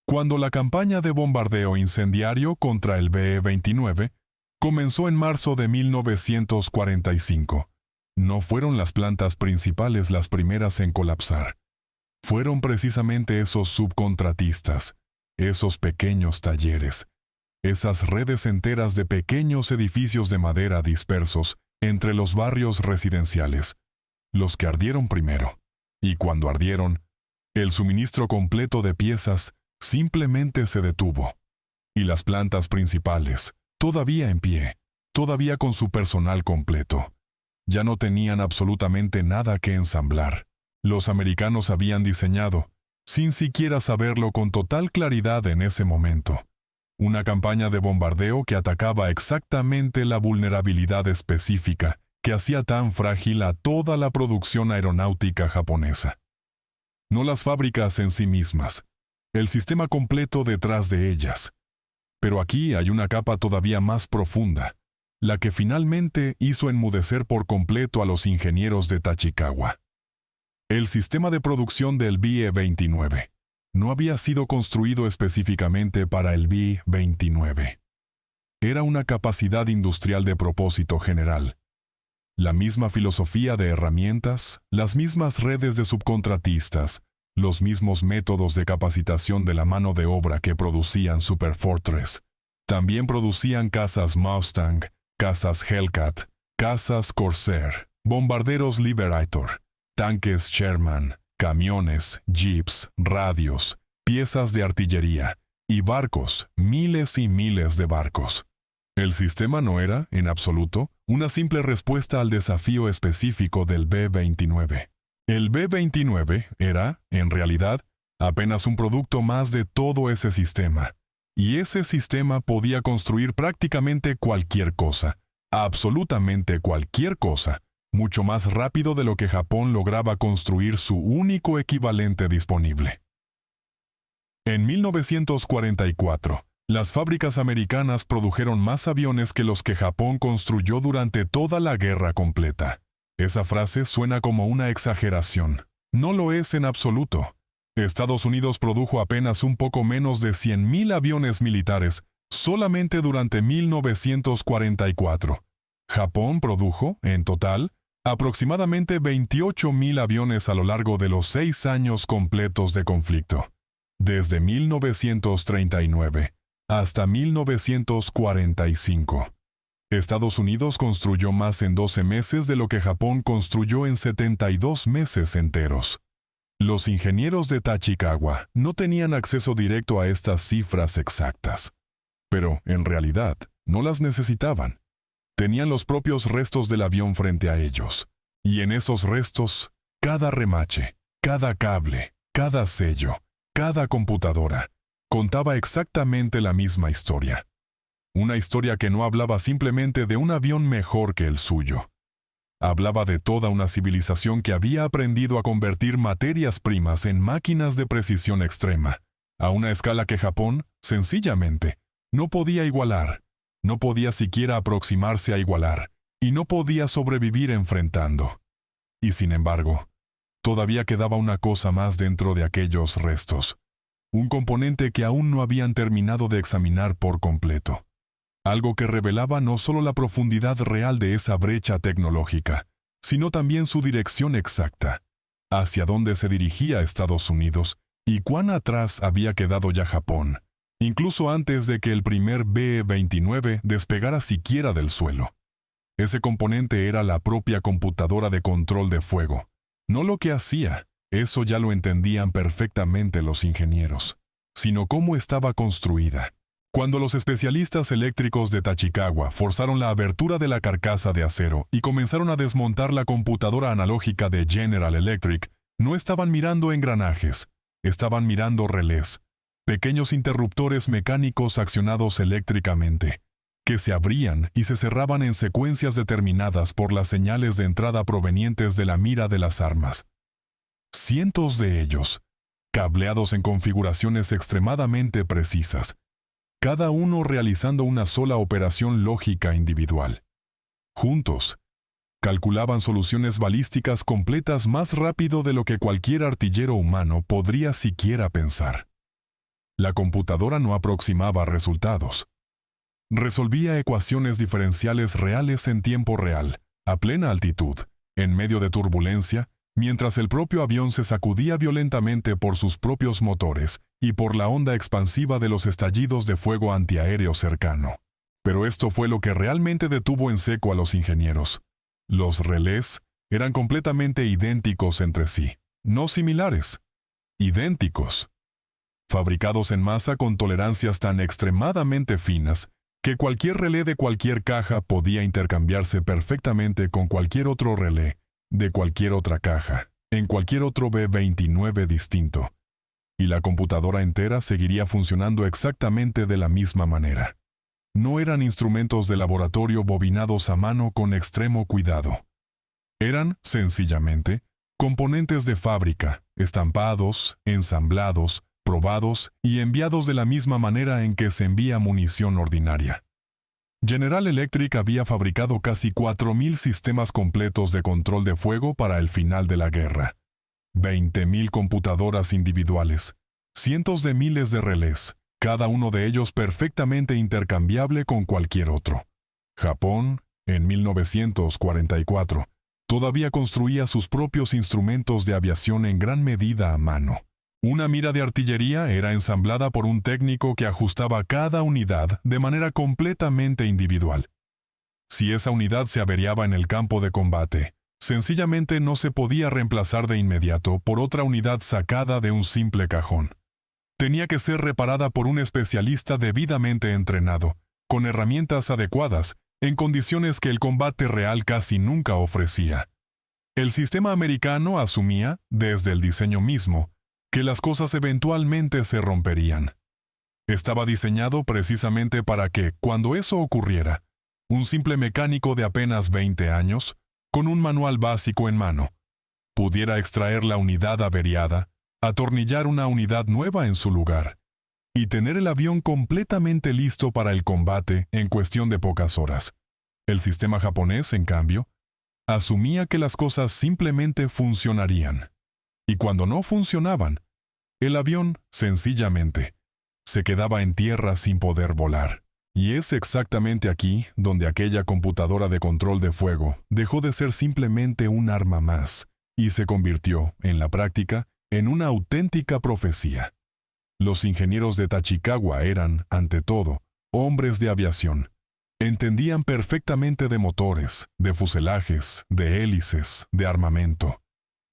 Cuando la campaña de bombardeo incendiario contra el B-29 comenzó en marzo de 1945, no fueron las plantas principales las primeras en colapsar. Fueron precisamente esos subcontratistas, esos pequeños talleres, esas redes enteras de pequeños edificios de madera dispersos entre los barrios residenciales, los que ardieron primero. Y cuando ardieron, el suministro completo de piezas simplemente se detuvo. Y las plantas principales, todavía en pie, todavía con su personal completo, ya no tenían absolutamente nada que ensamblar. Los americanos habían diseñado, sin siquiera saberlo con total claridad en ese momento, una campaña de bombardeo que atacaba exactamente la vulnerabilidad específica que hacía tan frágil a toda la producción aeronáutica japonesa. No las fábricas en sí mismas, el sistema completo detrás de ellas. Pero aquí hay una capa todavía más profunda, la que finalmente hizo enmudecer por completo a los ingenieros de Tachikawa. El sistema de producción del BE-29 no había sido construido específicamente para el BE-29. Era una capacidad industrial de propósito general. La misma filosofía de herramientas, las mismas redes de subcontratistas, los mismos métodos de capacitación de la mano de obra que producían Superfortress. También producían cazas Mustang, cazas Hellcat, cazas Corsair, bombarderos Liberator, tanques Sherman, camiones, jeeps, radios, piezas de artillería y barcos, miles y miles de barcos. El sistema no era, en absoluto, una simple respuesta al desafío específico del B-29. El B-29 era, en realidad, apenas un producto más de todo ese sistema. Y ese sistema podía construir prácticamente cualquier cosa, absolutamente cualquier cosa, mucho más rápido de lo que Japón lograba construir su único equivalente disponible. En 1944, las fábricas americanas produjeron más aviones que los que Japón construyó durante toda la guerra completa. Esa frase suena como una exageración. No lo es en absoluto. Estados Unidos produjo apenas un poco menos de 100.000 aviones militares solamente durante 1944. Japón produjo, en total, aproximadamente 28.000 aviones a lo largo de los 6 años completos de conflicto, desde 1939 hasta 1945. Estados Unidos construyó más en 12 meses de lo que Japón construyó en 72 meses enteros. Los ingenieros de Tachikawa no tenían acceso directo a estas cifras exactas, pero, en realidad, no las necesitaban. Tenían los propios restos del avión frente a ellos, y en esos restos, cada remache, cada cable, cada sello, cada computadora, contaba exactamente la misma historia. Una historia que no hablaba simplemente de un avión mejor que el suyo. Hablaba de toda una civilización que había aprendido a convertir materias primas en máquinas de precisión extrema, a una escala que Japón, sencillamente, no podía igualar, no podía siquiera aproximarse a igualar, y no podía sobrevivir enfrentando. Y sin embargo, todavía quedaba una cosa más dentro de aquellos restos, un componente que aún no habían terminado de examinar por completo. Algo que revelaba no solo la profundidad real de esa brecha tecnológica, sino también su dirección exacta, hacia dónde se dirigía Estados Unidos y cuán atrás había quedado ya Japón, incluso antes de que el primer B-29 despegara siquiera del suelo. Ese componente era la propia computadora de control de fuego. No lo que hacía, eso ya lo entendían perfectamente los ingenieros, sino cómo estaba construida. Cuando los especialistas eléctricos de Tachikawa forzaron la abertura de la carcasa de acero y comenzaron a desmontar la computadora analógica de General Electric, no estaban mirando engranajes, estaban mirando relés, pequeños interruptores mecánicos accionados eléctricamente, que se abrían y se cerraban en secuencias determinadas por las señales de entrada provenientes de la mira de las armas. Cientos de ellos, cableados en configuraciones extremadamente precisas, cada uno realizando una sola operación lógica individual. Juntos, calculaban soluciones balísticas completas más rápido de lo que cualquier artillero humano podría siquiera pensar. La computadora no aproximaba resultados. Resolvía ecuaciones diferenciales reales en tiempo real, a plena altitud, en medio de turbulencia, mientras el propio avión se sacudía violentamente por sus propios motores y por la onda expansiva de los estallidos de fuego antiaéreo cercano. Pero esto fue lo que realmente detuvo en seco a los ingenieros. Los relés eran completamente idénticos entre sí, no similares, idénticos, fabricados en masa con tolerancias tan extremadamente finas que cualquier relé de cualquier caja podía intercambiarse perfectamente con cualquier otro relé de cualquier otra caja, en cualquier otro B-29 distinto, y la computadora entera seguiría funcionando exactamente de la misma manera. No eran instrumentos de laboratorio bobinados a mano con extremo cuidado. Eran, sencillamente, componentes de fábrica, estampados, ensamblados, probados y enviados de la misma manera en que se envía munición ordinaria. General Electric había fabricado casi 4.000 sistemas completos de control de fuego para el final de la guerra. 20.000 computadoras individuales, cientos de miles de relés, cada uno de ellos perfectamente intercambiable con cualquier otro. Japón, en 1944, todavía construía sus propios instrumentos de aviación en gran medida a mano. Una mira de artillería era ensamblada por un técnico que ajustaba cada unidad de manera completamente individual. Si esa unidad se averiaba en el campo de combate, sencillamente no se podía reemplazar de inmediato por otra unidad sacada de un simple cajón. Tenía que ser reparada por un especialista debidamente entrenado, con herramientas adecuadas, en condiciones que el combate real casi nunca ofrecía. El sistema americano asumía, desde el diseño mismo, que las cosas eventualmente se romperían. Estaba diseñado precisamente para que, cuando eso ocurriera, un simple mecánico de apenas 20 años, con un manual básico en mano, pudiera extraer la unidad averiada, atornillar una unidad nueva en su lugar, y tener el avión completamente listo para el combate en cuestión de pocas horas. El sistema japonés, en cambio, asumía que las cosas simplemente funcionarían. Y cuando no funcionaban, el avión, sencillamente, se quedaba en tierra sin poder volar. Y es exactamente aquí donde aquella computadora de control de fuego dejó de ser simplemente un arma más y se convirtió, en la práctica, en una auténtica profecía. Los ingenieros de Tachikawa eran, ante todo, hombres de aviación. Entendían perfectamente de motores, de fuselajes, de hélices, de armamento.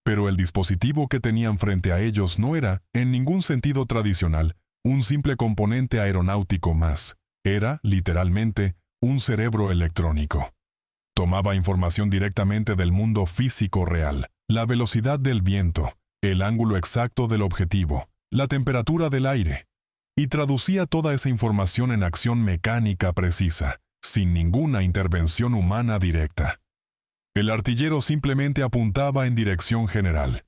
Pero el dispositivo que tenían frente a ellos no era, en ningún sentido tradicional, un simple componente aeronáutico más. Era, literalmente, un cerebro electrónico. Tomaba información directamente del mundo físico real, la velocidad del viento, el ángulo exacto del objetivo, la temperatura del aire, y traducía toda esa información en acción mecánica precisa, sin ninguna intervención humana directa. El artillero simplemente apuntaba en dirección general.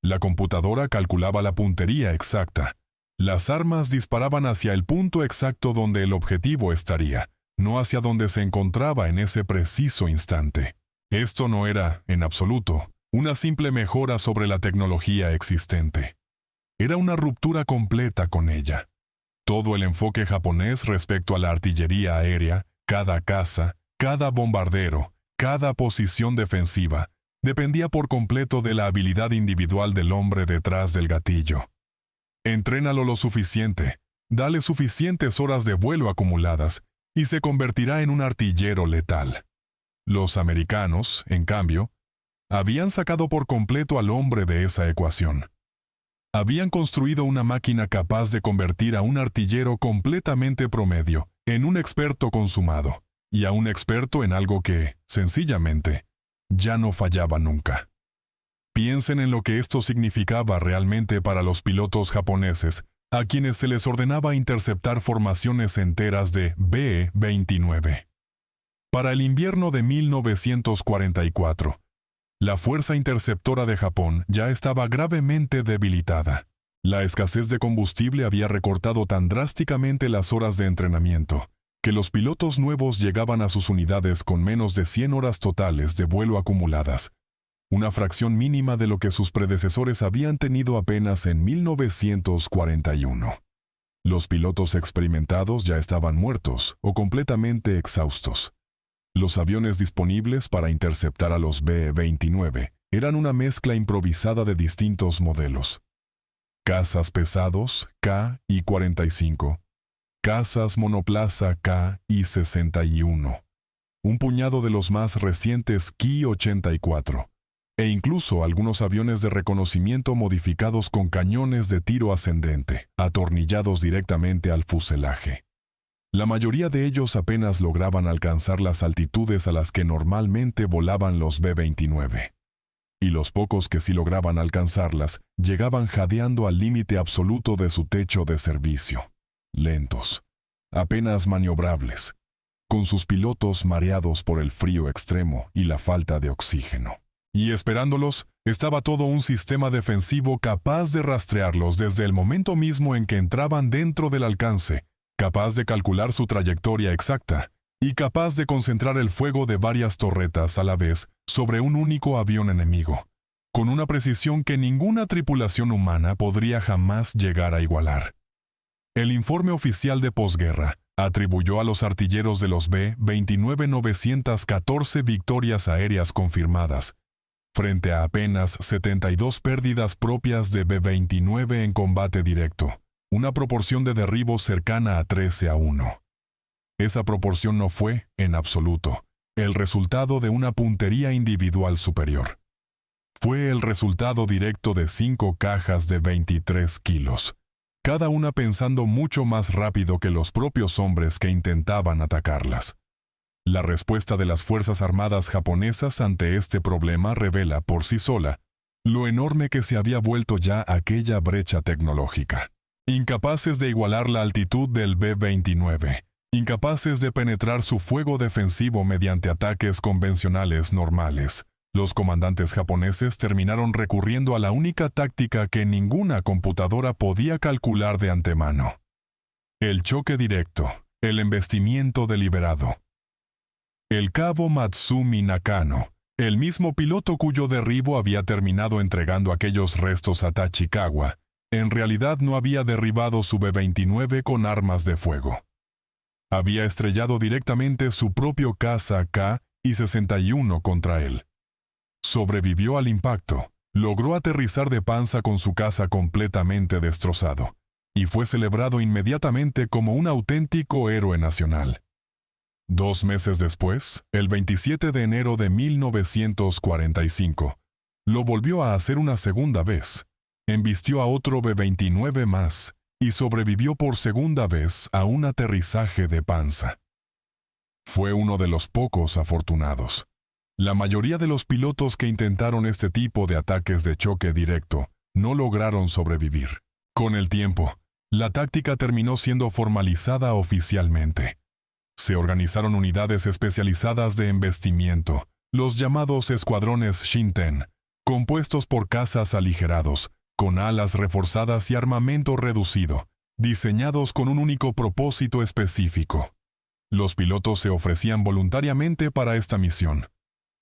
La computadora calculaba la puntería exacta. Las armas disparaban hacia el punto exacto donde el objetivo estaría, no hacia donde se encontraba en ese preciso instante. Esto no era, en absoluto, una simple mejora sobre la tecnología existente. Era una ruptura completa con ella. Todo el enfoque japonés respecto a la artillería aérea, cada caza, cada bombardero, cada posición defensiva, dependía por completo de la habilidad individual del hombre detrás del gatillo. Entrénalo lo suficiente, dale suficientes horas de vuelo acumuladas, y se convertirá en un artillero letal. Los americanos, en cambio, habían sacado por completo al hombre de esa ecuación. Habían construido una máquina capaz de convertir a un artillero completamente promedio en un experto consumado, y a un experto en algo que, sencillamente, ya no fallaba nunca. Piensen en lo que esto significaba realmente para los pilotos japoneses, a quienes se les ordenaba interceptar formaciones enteras de B-29. Para el invierno de 1944, la fuerza interceptora de Japón ya estaba gravemente debilitada. La escasez de combustible había recortado tan drásticamente las horas de entrenamiento, que los pilotos nuevos llegaban a sus unidades con menos de 100 horas totales de vuelo acumuladas, una fracción mínima de lo que sus predecesores habían tenido apenas en 1941. Los pilotos experimentados ya estaban muertos o completamente exhaustos. Los aviones disponibles para interceptar a los B-29 eran una mezcla improvisada de distintos modelos. Cazas pesados K y 45, cazas monoplaza K y 61, un puñado de los más recientes Ki 84, e incluso algunos aviones de reconocimiento modificados con cañones de tiro ascendente, atornillados directamente al fuselaje. La mayoría de ellos apenas lograban alcanzar las altitudes a las que normalmente volaban los B-29. Y los pocos que sí lograban alcanzarlas llegaban jadeando al límite absoluto de su techo de servicio. Lentos, apenas maniobrables, con sus pilotos mareados por el frío extremo y la falta de oxígeno. Y esperándolos, estaba todo un sistema defensivo capaz de rastrearlos desde el momento mismo en que entraban dentro del alcance, capaz de calcular su trayectoria exacta y capaz de concentrar el fuego de varias torretas a la vez sobre un único avión enemigo, con una precisión que ninguna tripulación humana podría jamás llegar a igualar. El informe oficial de posguerra atribuyó a los artilleros de los B-29 914 victorias aéreas confirmadas, frente a apenas 72 pérdidas propias de B-29 en combate directo, una proporción de derribos cercana a 13-1. Esa proporción no fue, en absoluto, el resultado de una puntería individual superior. Fue el resultado directo de 5 cajas de 23 kilos, cada una pensando mucho más rápido que los propios hombres que intentaban atacarlas. La respuesta de las Fuerzas Armadas japonesas ante este problema revela por sí sola lo enorme que se había vuelto ya aquella brecha tecnológica. Incapaces de igualar la altitud del B-29, incapaces de penetrar su fuego defensivo mediante ataques convencionales normales, los comandantes japoneses terminaron recurriendo a la única táctica que ninguna computadora podía calcular de antemano: el choque directo, el embestimiento deliberado. El cabo Matsumi Nakano, el mismo piloto cuyo derribo había terminado entregando aquellos restos a Tachikawa, en realidad no había derribado su B-29 con armas de fuego. Había estrellado directamente su propio caza K y 61 contra él. Sobrevivió al impacto, logró aterrizar de panza con su caza completamente destrozado, y fue celebrado inmediatamente como un auténtico héroe nacional. 2 meses después, el 27 de enero de 1945, lo volvió a hacer una segunda vez. Embistió a otro B-29 más y sobrevivió por segunda vez a un aterrizaje de panza. Fue uno de los pocos afortunados. La mayoría de los pilotos que intentaron este tipo de ataques de choque directo no lograron sobrevivir. Con el tiempo, la táctica terminó siendo formalizada oficialmente. Se organizaron unidades especializadas de embestimiento, los llamados escuadrones Shinten, compuestos por cazas aligerados, con alas reforzadas y armamento reducido, diseñados con un único propósito específico. Los pilotos se ofrecían voluntariamente para esta misión.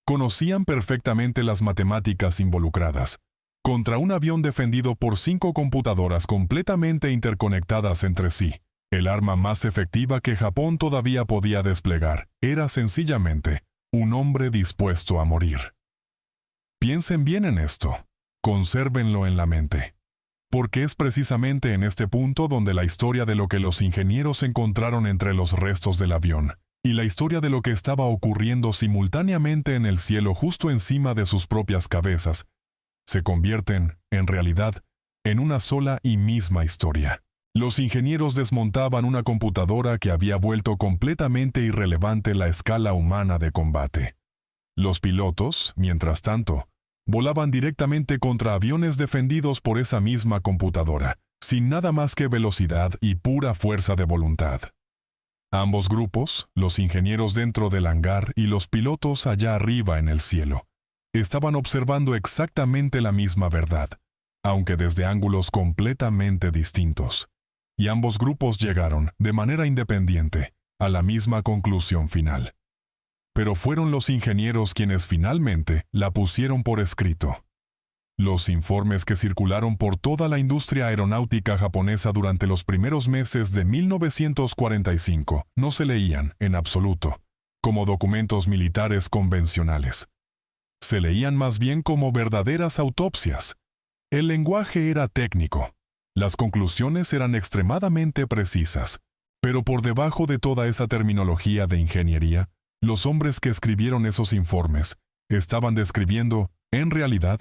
Conocían perfectamente las matemáticas involucradas. Contra un avión defendido por 5 computadoras completamente interconectadas entre sí, el arma más efectiva que Japón todavía podía desplegar era sencillamente un hombre dispuesto a morir. Piensen bien en esto. Consérvenlo en la mente, porque es precisamente en este punto donde la historia de lo que los ingenieros encontraron entre los restos del avión y la historia de lo que estaba ocurriendo simultáneamente en el cielo justo encima de sus propias cabezas se convierten, en realidad, en una sola y misma historia. Los ingenieros desmontaban una computadora que había vuelto completamente irrelevante la escala humana de combate. Los pilotos, mientras tanto, volaban directamente contra aviones defendidos por esa misma computadora, sin nada más que velocidad y pura fuerza de voluntad. Ambos grupos, los ingenieros dentro del hangar y los pilotos allá arriba en el cielo, estaban observando exactamente la misma verdad, aunque desde ángulos completamente distintos. Y ambos grupos llegaron, de manera independiente, a la misma conclusión final. Pero fueron los ingenieros quienes finalmente la pusieron por escrito. Los informes que circularon por toda la industria aeronáutica japonesa durante los primeros meses de 1945 no se leían, en absoluto, como documentos militares convencionales. Se leían más bien como verdaderas autopsias. El lenguaje era técnico. Las conclusiones eran extremadamente precisas. Pero por debajo de toda esa terminología de ingeniería, los hombres que escribieron esos informes estaban describiendo, en realidad,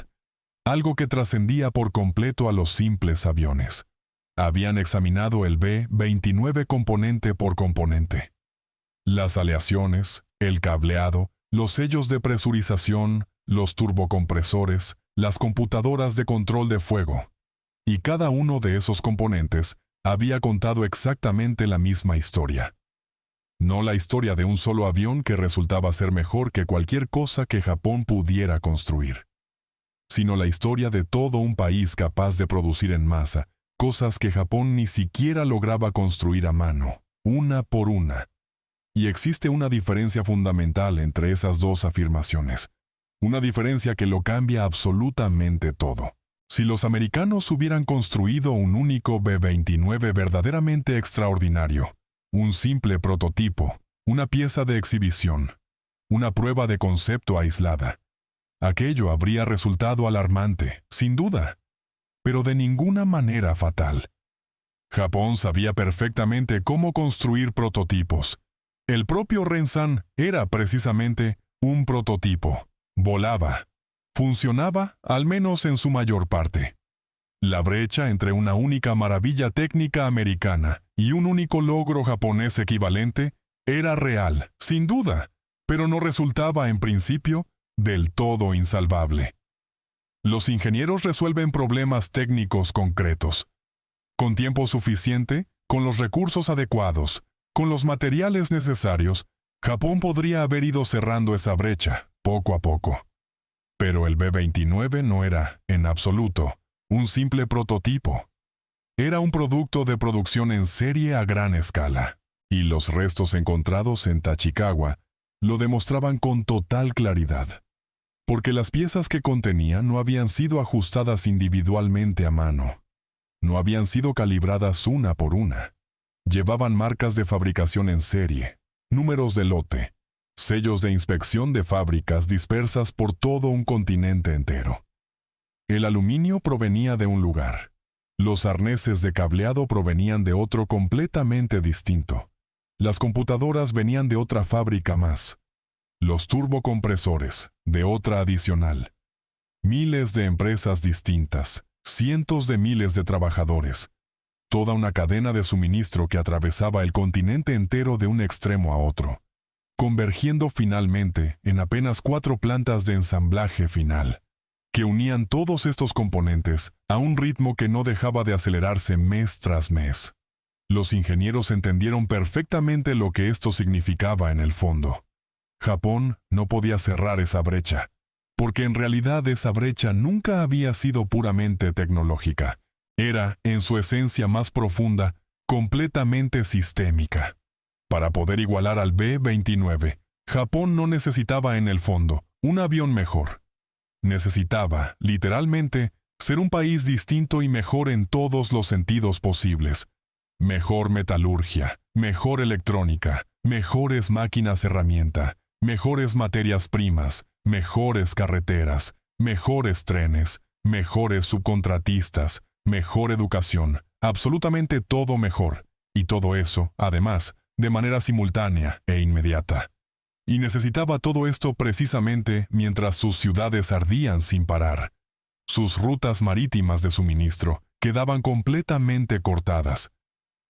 algo que trascendía por completo a los simples aviones. Habían examinado el B-29 componente por componente. Las aleaciones, el cableado, los sellos de presurización, los turbocompresores, las computadoras de control de fuego. Y cada uno de esos componentes había contado exactamente la misma historia. No la historia de un solo avión que resultaba ser mejor que cualquier cosa que Japón pudiera construir, sino la historia de todo un país capaz de producir en masa cosas que Japón ni siquiera lograba construir a mano, una por una. Y existe una diferencia fundamental entre esas dos afirmaciones, una diferencia que lo cambia absolutamente todo. Si los americanos hubieran construido un único B-29 verdaderamente extraordinario, un simple prototipo, una pieza de exhibición, una prueba de concepto aislada, aquello habría resultado alarmante, sin duda, pero de ninguna manera fatal. Japón sabía perfectamente cómo construir prototipos. El propio Rensan era precisamente un prototipo. Volaba. Funcionaba, al menos en su mayor parte. La brecha entre una única maravilla técnica americana y un único logro japonés equivalente era real, sin duda, pero no resultaba en principio del todo insalvable. Los ingenieros resuelven problemas técnicos concretos. Con tiempo suficiente, con los recursos adecuados, con los materiales necesarios, Japón podría haber ido cerrando esa brecha, poco a poco. Pero el B-29 no era, en absoluto, un simple prototipo. Era un producto de producción en serie a gran escala, y los restos encontrados en Tachikawa lo demostraban con total claridad, porque las piezas que contenía no habían sido ajustadas individualmente a mano, no habían sido calibradas una por una. Llevaban marcas de fabricación en serie, números de lote, sellos de inspección de fábricas dispersas por todo un continente entero. El aluminio provenía de un lugar. Los arneses de cableado provenían de otro completamente distinto. Las computadoras venían de otra fábrica más. Los turbocompresores, de otra adicional. Miles de empresas distintas, cientos de miles de trabajadores. Toda una cadena de suministro que atravesaba el continente entero de un extremo a otro, convergiendo finalmente en apenas 4 plantas de ensamblaje final, que unían todos estos componentes a un ritmo que no dejaba de acelerarse mes tras mes. Los ingenieros entendieron perfectamente lo que esto significaba en el fondo. Japón no podía cerrar esa brecha, porque en realidad esa brecha nunca había sido puramente tecnológica. Era, en su esencia más profunda, completamente sistémica. Para poder igualar al B-29, Japón no necesitaba en el fondo un avión mejor. Necesitaba, literalmente, ser un país distinto y mejor en todos los sentidos posibles. Mejor metalurgia, mejor electrónica, mejores máquinas herramienta, mejores materias primas, mejores carreteras, mejores trenes, mejores subcontratistas, mejor educación, absolutamente todo mejor, y todo eso, además, de manera simultánea e inmediata. Y necesitaba todo esto precisamente mientras sus ciudades ardían sin parar. Sus rutas marítimas de suministro quedaban completamente cortadas.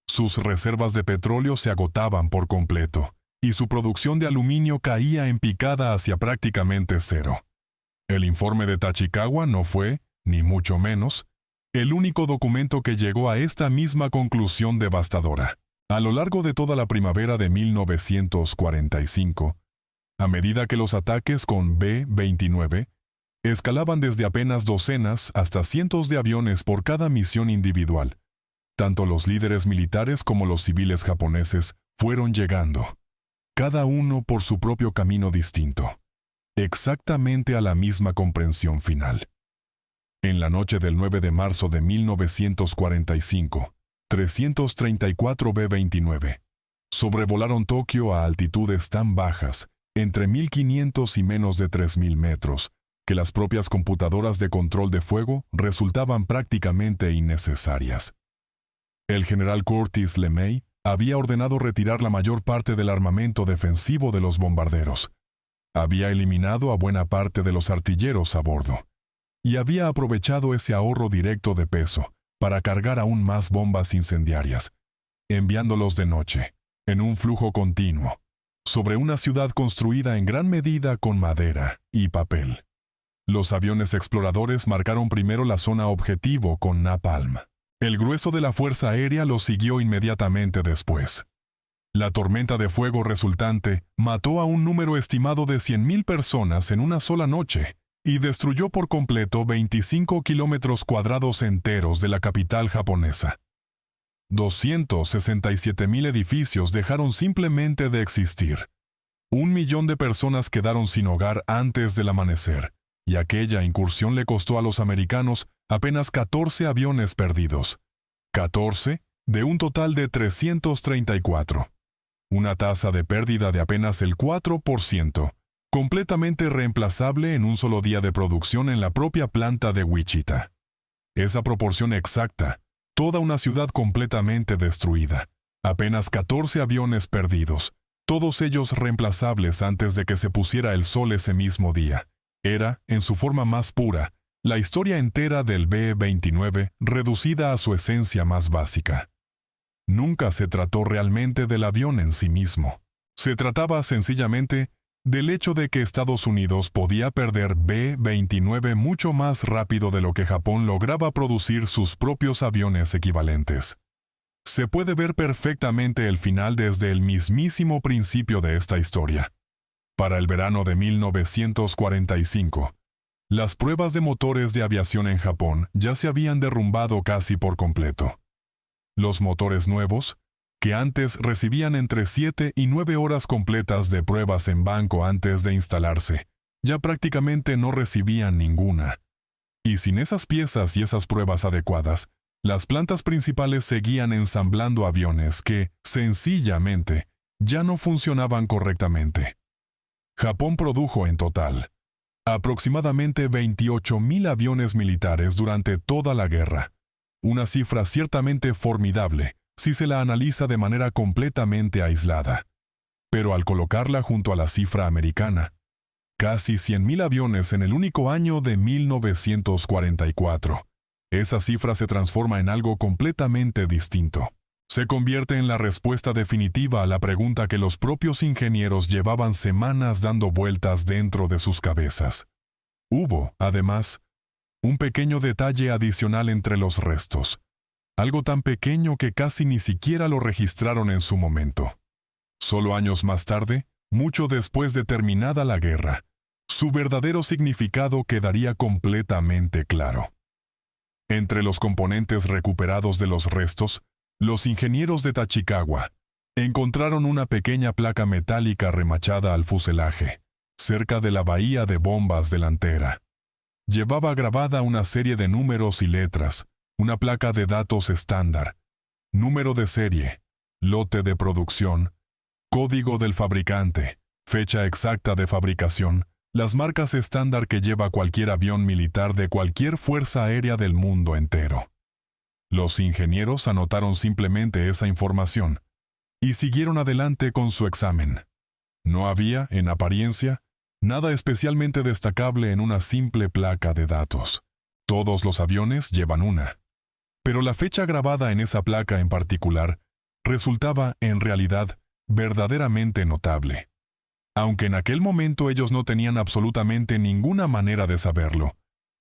Sus reservas de petróleo se agotaban por completo, y su producción de aluminio caía en picada hacia prácticamente cero. El informe de Tachikawa no fue, ni mucho menos, el único documento que llegó a esta misma conclusión devastadora. A lo largo de toda la primavera de 1945, a medida que los ataques con B-29 escalaban desde apenas docenas hasta cientos de aviones por cada misión individual, tanto los líderes militares como los civiles japoneses fueron llegando, cada uno por su propio camino distinto, exactamente a la misma comprensión final. En la noche del 9 de marzo de 1945, 334 B-29 sobrevolaron Tokio a altitudes tan bajas, entre 1500 y menos de 3000 metros, que las propias computadoras de control de fuego resultaban prácticamente innecesarias. El general Curtis LeMay había ordenado retirar la mayor parte del armamento defensivo de los bombarderos. Había eliminado a buena parte de los artilleros a bordo y había aprovechado ese ahorro directo de peso para cargar aún más bombas incendiarias, enviándolos de noche, en un flujo continuo, sobre una ciudad construida en gran medida con madera y papel. Los aviones exploradores marcaron primero la zona objetivo con napalm. El grueso de la Fuerza Aérea los siguió inmediatamente después. La tormenta de fuego resultante mató a un número estimado de 100,000 personas en una sola noche y destruyó por completo 25 kilómetros cuadrados enteros de la capital japonesa. 267,000 edificios dejaron simplemente de existir. 1,000,000 de personas quedaron sin hogar antes del amanecer, y aquella incursión le costó a los americanos apenas 14 aviones perdidos. 14 de un total de 334. Una tasa de pérdida de apenas el 4%, completamente reemplazable en un solo día de producción en la propia planta de Wichita. Esa proporción exacta, toda una ciudad completamente destruida, apenas 14 aviones perdidos, todos ellos reemplazables antes de que se pusiera el sol ese mismo día. Era, en su forma más pura, la historia entera del B-29 reducida a su esencia más básica. Nunca se trató realmente del avión en sí mismo. Se trataba sencillamente del hecho de que Estados Unidos podía perder B-29 mucho más rápido de lo que Japón lograba producir sus propios aviones equivalentes. Se puede ver perfectamente el final desde el mismísimo principio de esta historia. Para el verano de 1945, las pruebas de motores de aviación en Japón ya se habían derrumbado casi por completo. Los motores nuevos, que antes recibían entre 7 y 9 horas completas de pruebas en banco antes de instalarse, ya prácticamente no recibían ninguna. Y sin esas piezas y esas pruebas adecuadas, las plantas principales seguían ensamblando aviones que, sencillamente, ya no funcionaban correctamente. Japón produjo en total aproximadamente 28,000 aviones militares durante toda la guerra, una cifra ciertamente formidable si se la analiza de manera completamente aislada. Pero al colocarla junto a la cifra americana, casi 100,000 aviones en el único año de 1944, esa cifra se transforma en algo completamente distinto. Se convierte en la respuesta definitiva a la pregunta que los propios ingenieros llevaban semanas dando vueltas dentro de sus cabezas. Hubo, además, un pequeño detalle adicional entre los restos, algo tan pequeño que casi ni siquiera lo registraron en su momento. Solo años más tarde, mucho después de terminada la guerra, su verdadero significado quedaría completamente claro. Entre los componentes recuperados de los restos, los ingenieros de Tachikawa encontraron una pequeña placa metálica remachada al fuselaje, cerca de la bahía de bombas delantera. Llevaba grabada una serie de números y letras, una placa de datos estándar, número de serie, lote de producción, código del fabricante, fecha exacta de fabricación, las marcas estándar que lleva cualquier avión militar de cualquier fuerza aérea del mundo entero. Los ingenieros anotaron simplemente esa información y siguieron adelante con su examen. No había, en apariencia, nada especialmente destacable en una simple placa de datos. Todos los aviones llevan una. Pero la fecha grabada en esa placa en particular resultaba, en realidad, verdaderamente notable. Aunque en aquel momento ellos no tenían absolutamente ninguna manera de saberlo,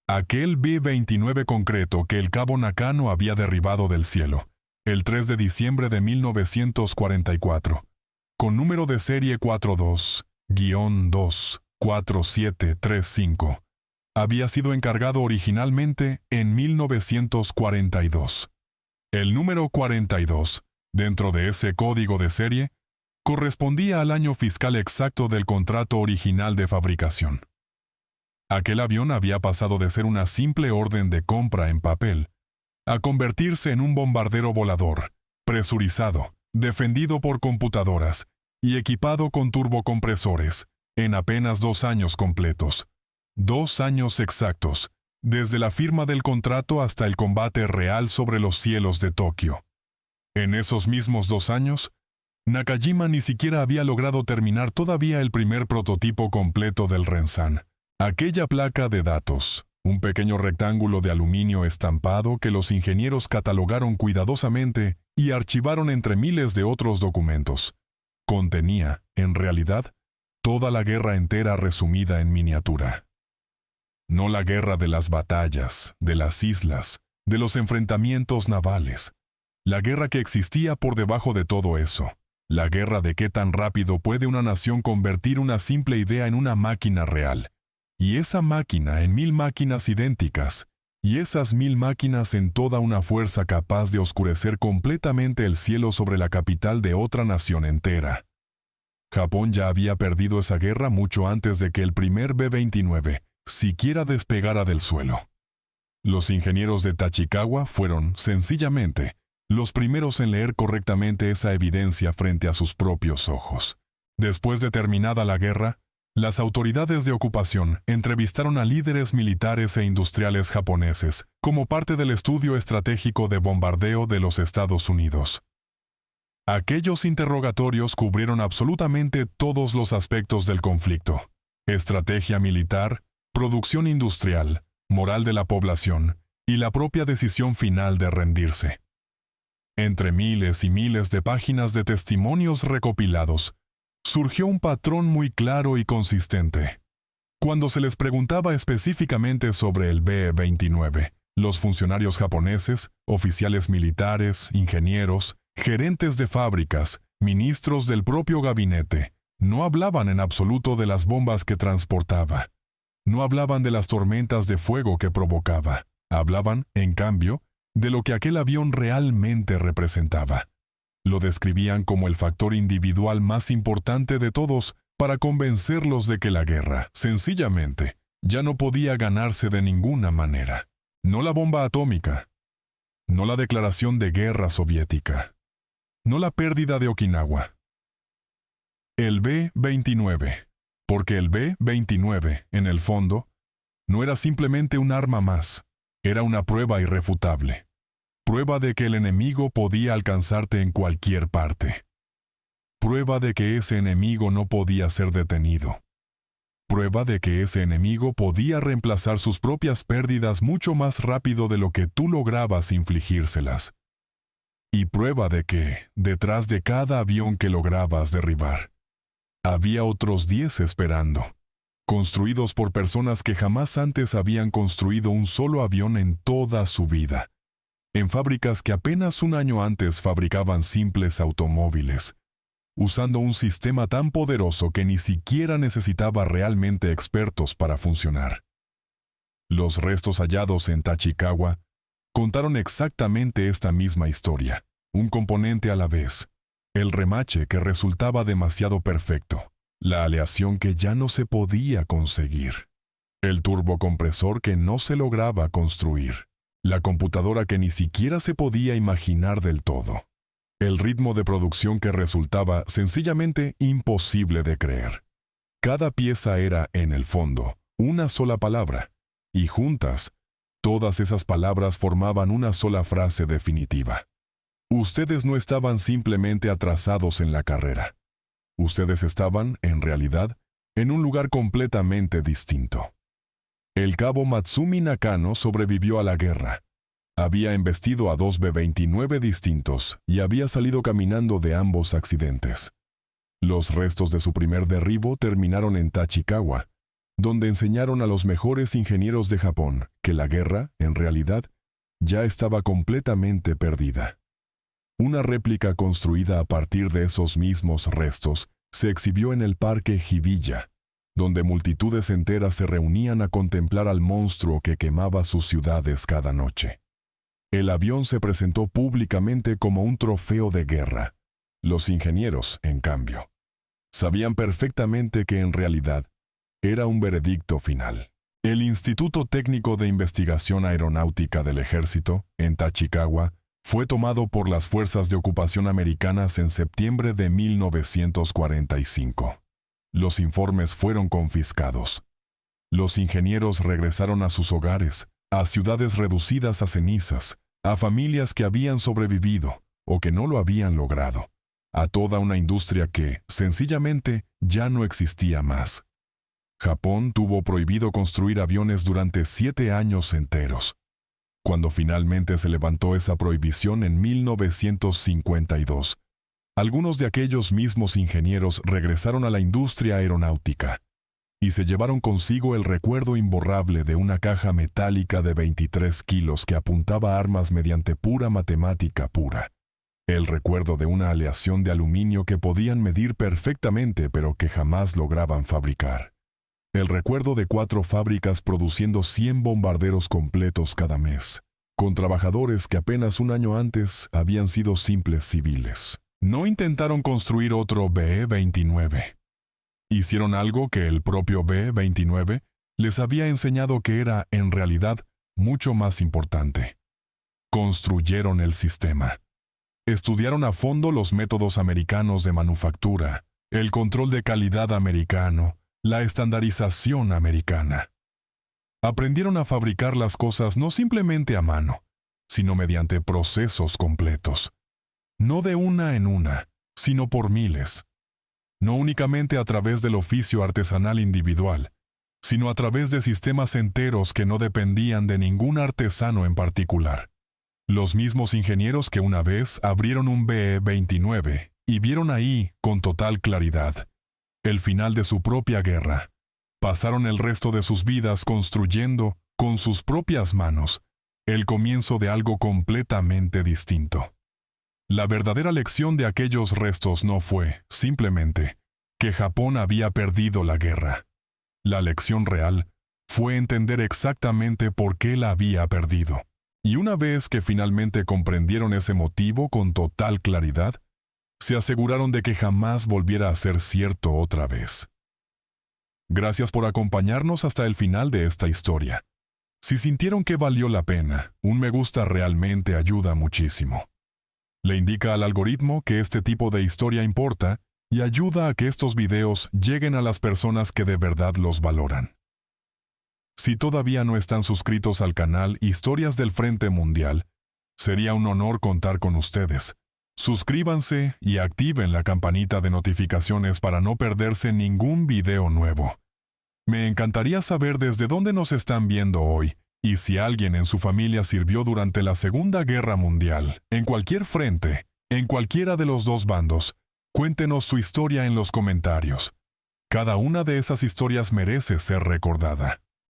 aquel B-29 concreto que el cabo Nakano había derribado del cielo, el 3 de diciembre de 1944, con número de serie 42-24735, había sido encargado originalmente en 1942. El número 42, dentro de ese código de serie, correspondía al año fiscal exacto del contrato original de fabricación. Aquel avión había pasado de ser una simple orden de compra en papel a convertirse en un bombardero volador, presurizado, defendido por computadoras y equipado con turbocompresores, en apenas 2 años completos, 2 años exactos, desde la firma del contrato hasta el combate real sobre los cielos de Tokio. En esos mismos 2 años, Nakajima ni siquiera había logrado terminar todavía el primer prototipo completo del Rensan, aquella placa de datos, un pequeño rectángulo de aluminio estampado que los ingenieros catalogaron cuidadosamente y archivaron entre miles de otros documentos. Contenía, en realidad, toda la guerra entera resumida en miniatura. No la guerra de las batallas, de las islas, de los enfrentamientos navales. La guerra que existía por debajo de todo eso. La guerra de qué tan rápido puede una nación convertir una simple idea en una máquina real. Y esa máquina en 1000 máquinas idénticas. Y esas 1000 máquinas en toda una fuerza capaz de oscurecer completamente el cielo sobre la capital de otra nación entera. Japón ya había perdido esa guerra mucho antes de que el primer B-29 siquiera despegara del suelo. Los ingenieros de Tachikawa fueron, sencillamente, los primeros en leer correctamente esa evidencia frente a sus propios ojos. Después de terminada la guerra, las autoridades de ocupación entrevistaron a líderes militares e industriales japoneses como parte del estudio estratégico de bombardeo de los Estados Unidos. Aquellos interrogatorios cubrieron absolutamente todos los aspectos del conflicto: estrategia militar, producción industrial, moral de la población y la propia decisión final de rendirse. Entre miles y miles de páginas de testimonios recopilados, surgió un patrón muy claro y consistente. Cuando se les preguntaba específicamente sobre el B-29, los funcionarios japoneses, oficiales militares, ingenieros, gerentes de fábricas, ministros del propio gabinete, no hablaban en absoluto de las bombas que transportaba. No hablaban de las tormentas de fuego que provocaba. Hablaban, en cambio, de lo que aquel avión realmente representaba. Lo describían como el factor individual más importante de todos para convencerlos de que la guerra, sencillamente, ya no podía ganarse de ninguna manera. No la bomba atómica, no la declaración de guerra soviética, no la pérdida de Okinawa. El B-29, porque el B-29, en el fondo, no era simplemente un arma más, era una prueba irrefutable. Prueba de que el enemigo podía alcanzarte en cualquier parte. Prueba de que ese enemigo no podía ser detenido. Prueba de que ese enemigo podía reemplazar sus propias pérdidas mucho más rápido de lo que tú lograbas infligírselas. Y prueba de que, detrás de cada avión que lograbas derribar, había otros 10 esperando, construidos por personas que jamás antes habían construido un solo avión en toda su vida, en fábricas que apenas un año antes fabricaban simples automóviles, usando un sistema tan poderoso que ni siquiera necesitaba realmente expertos para funcionar. Los restos hallados en Tachikawa contaron exactamente esta misma historia, un componente a la vez, el remache que resultaba demasiado perfecto, la aleación que ya no se podía conseguir, el turbocompresor que no se lograba construir, la computadora que ni siquiera se podía imaginar del todo, el ritmo de producción que resultaba sencillamente imposible de creer. Cada pieza era, en el fondo, una sola palabra, y juntas, todas esas palabras formaban una sola frase definitiva. Ustedes no estaban simplemente atrasados en la carrera. Ustedes estaban, en realidad, en un lugar completamente distinto. El cabo Matsumi Nakano sobrevivió a la guerra. Había embestido a 2 B-29 distintos y había salido caminando de ambos accidentes. Los restos de su primer derribo terminaron en Tachikawa, donde enseñaron a los mejores ingenieros de Japón que la guerra, en realidad, ya estaba completamente perdida. Una réplica construida a partir de esos mismos restos se exhibió en el Parque Hibiya, donde multitudes enteras se reunían a contemplar al monstruo que quemaba sus ciudades cada noche. El avión se presentó públicamente como un trofeo de guerra. Los ingenieros, en cambio, sabían perfectamente que en realidad era un veredicto final. El Instituto Técnico de Investigación Aeronáutica del Ejército, en Tachikawa, fue tomado por las fuerzas de ocupación americanas en septiembre de 1945. Los informes fueron confiscados. Los ingenieros regresaron a sus hogares, a ciudades reducidas a cenizas, a familias que habían sobrevivido o que no lo habían logrado, a toda una industria que, sencillamente, ya no existía más. Japón tuvo prohibido construir aviones durante 7 años enteros. Cuando finalmente se levantó esa prohibición en 1952, algunos de aquellos mismos ingenieros regresaron a la industria aeronáutica y se llevaron consigo el recuerdo imborrable de una caja metálica de 23 kilos que apuntaba armas mediante pura matemática pura. El recuerdo de una aleación de aluminio que podían medir perfectamente pero que jamás lograban fabricar. El recuerdo de 4 fábricas produciendo 100 bombarderos completos cada mes, con trabajadores que apenas un año antes habían sido simples civiles. No intentaron construir otro B-29. Hicieron algo que el propio B-29 les había enseñado que era, en realidad, mucho más importante. Construyeron el sistema. Estudiaron a fondo los métodos americanos de manufactura, el control de calidad americano, la estandarización americana. Aprendieron a fabricar las cosas no simplemente a mano, sino mediante procesos completos. No de una en una, sino por miles. No únicamente a través del oficio artesanal individual, sino a través de sistemas enteros que no dependían de ningún artesano en particular. Los mismos ingenieros que una vez abrieron un B-29 y vieron ahí, con total claridad, el final de su propia guerra. Pasaron el resto de sus vidas construyendo, con sus propias manos, el comienzo de algo completamente distinto. La verdadera lección de aquellos restos no fue, simplemente, que Japón había perdido la guerra. La lección real fue entender exactamente por qué la había perdido. Y una vez que finalmente comprendieron ese motivo con total claridad, se aseguraron de que jamás volviera a ser cierto otra vez. Gracias por acompañarnos hasta el final de esta historia. Si sintieron que valió la pena, un me gusta realmente ayuda muchísimo. Le indica al algoritmo que este tipo de historia importa y ayuda a que estos videos lleguen a las personas que de verdad los valoran. Si todavía no están suscritos al canal Historias del Frente Mundial, sería un honor contar con ustedes. Suscríbanse y activen la campanita de notificaciones para no perderse ningún video nuevo. Me encantaría saber desde dónde nos están viendo hoy y si alguien en su familia sirvió durante la Segunda Guerra Mundial, en cualquier frente, en cualquiera de los dos bandos. Cuéntenos su historia en los comentarios. Cada una de esas historias merece ser recordada.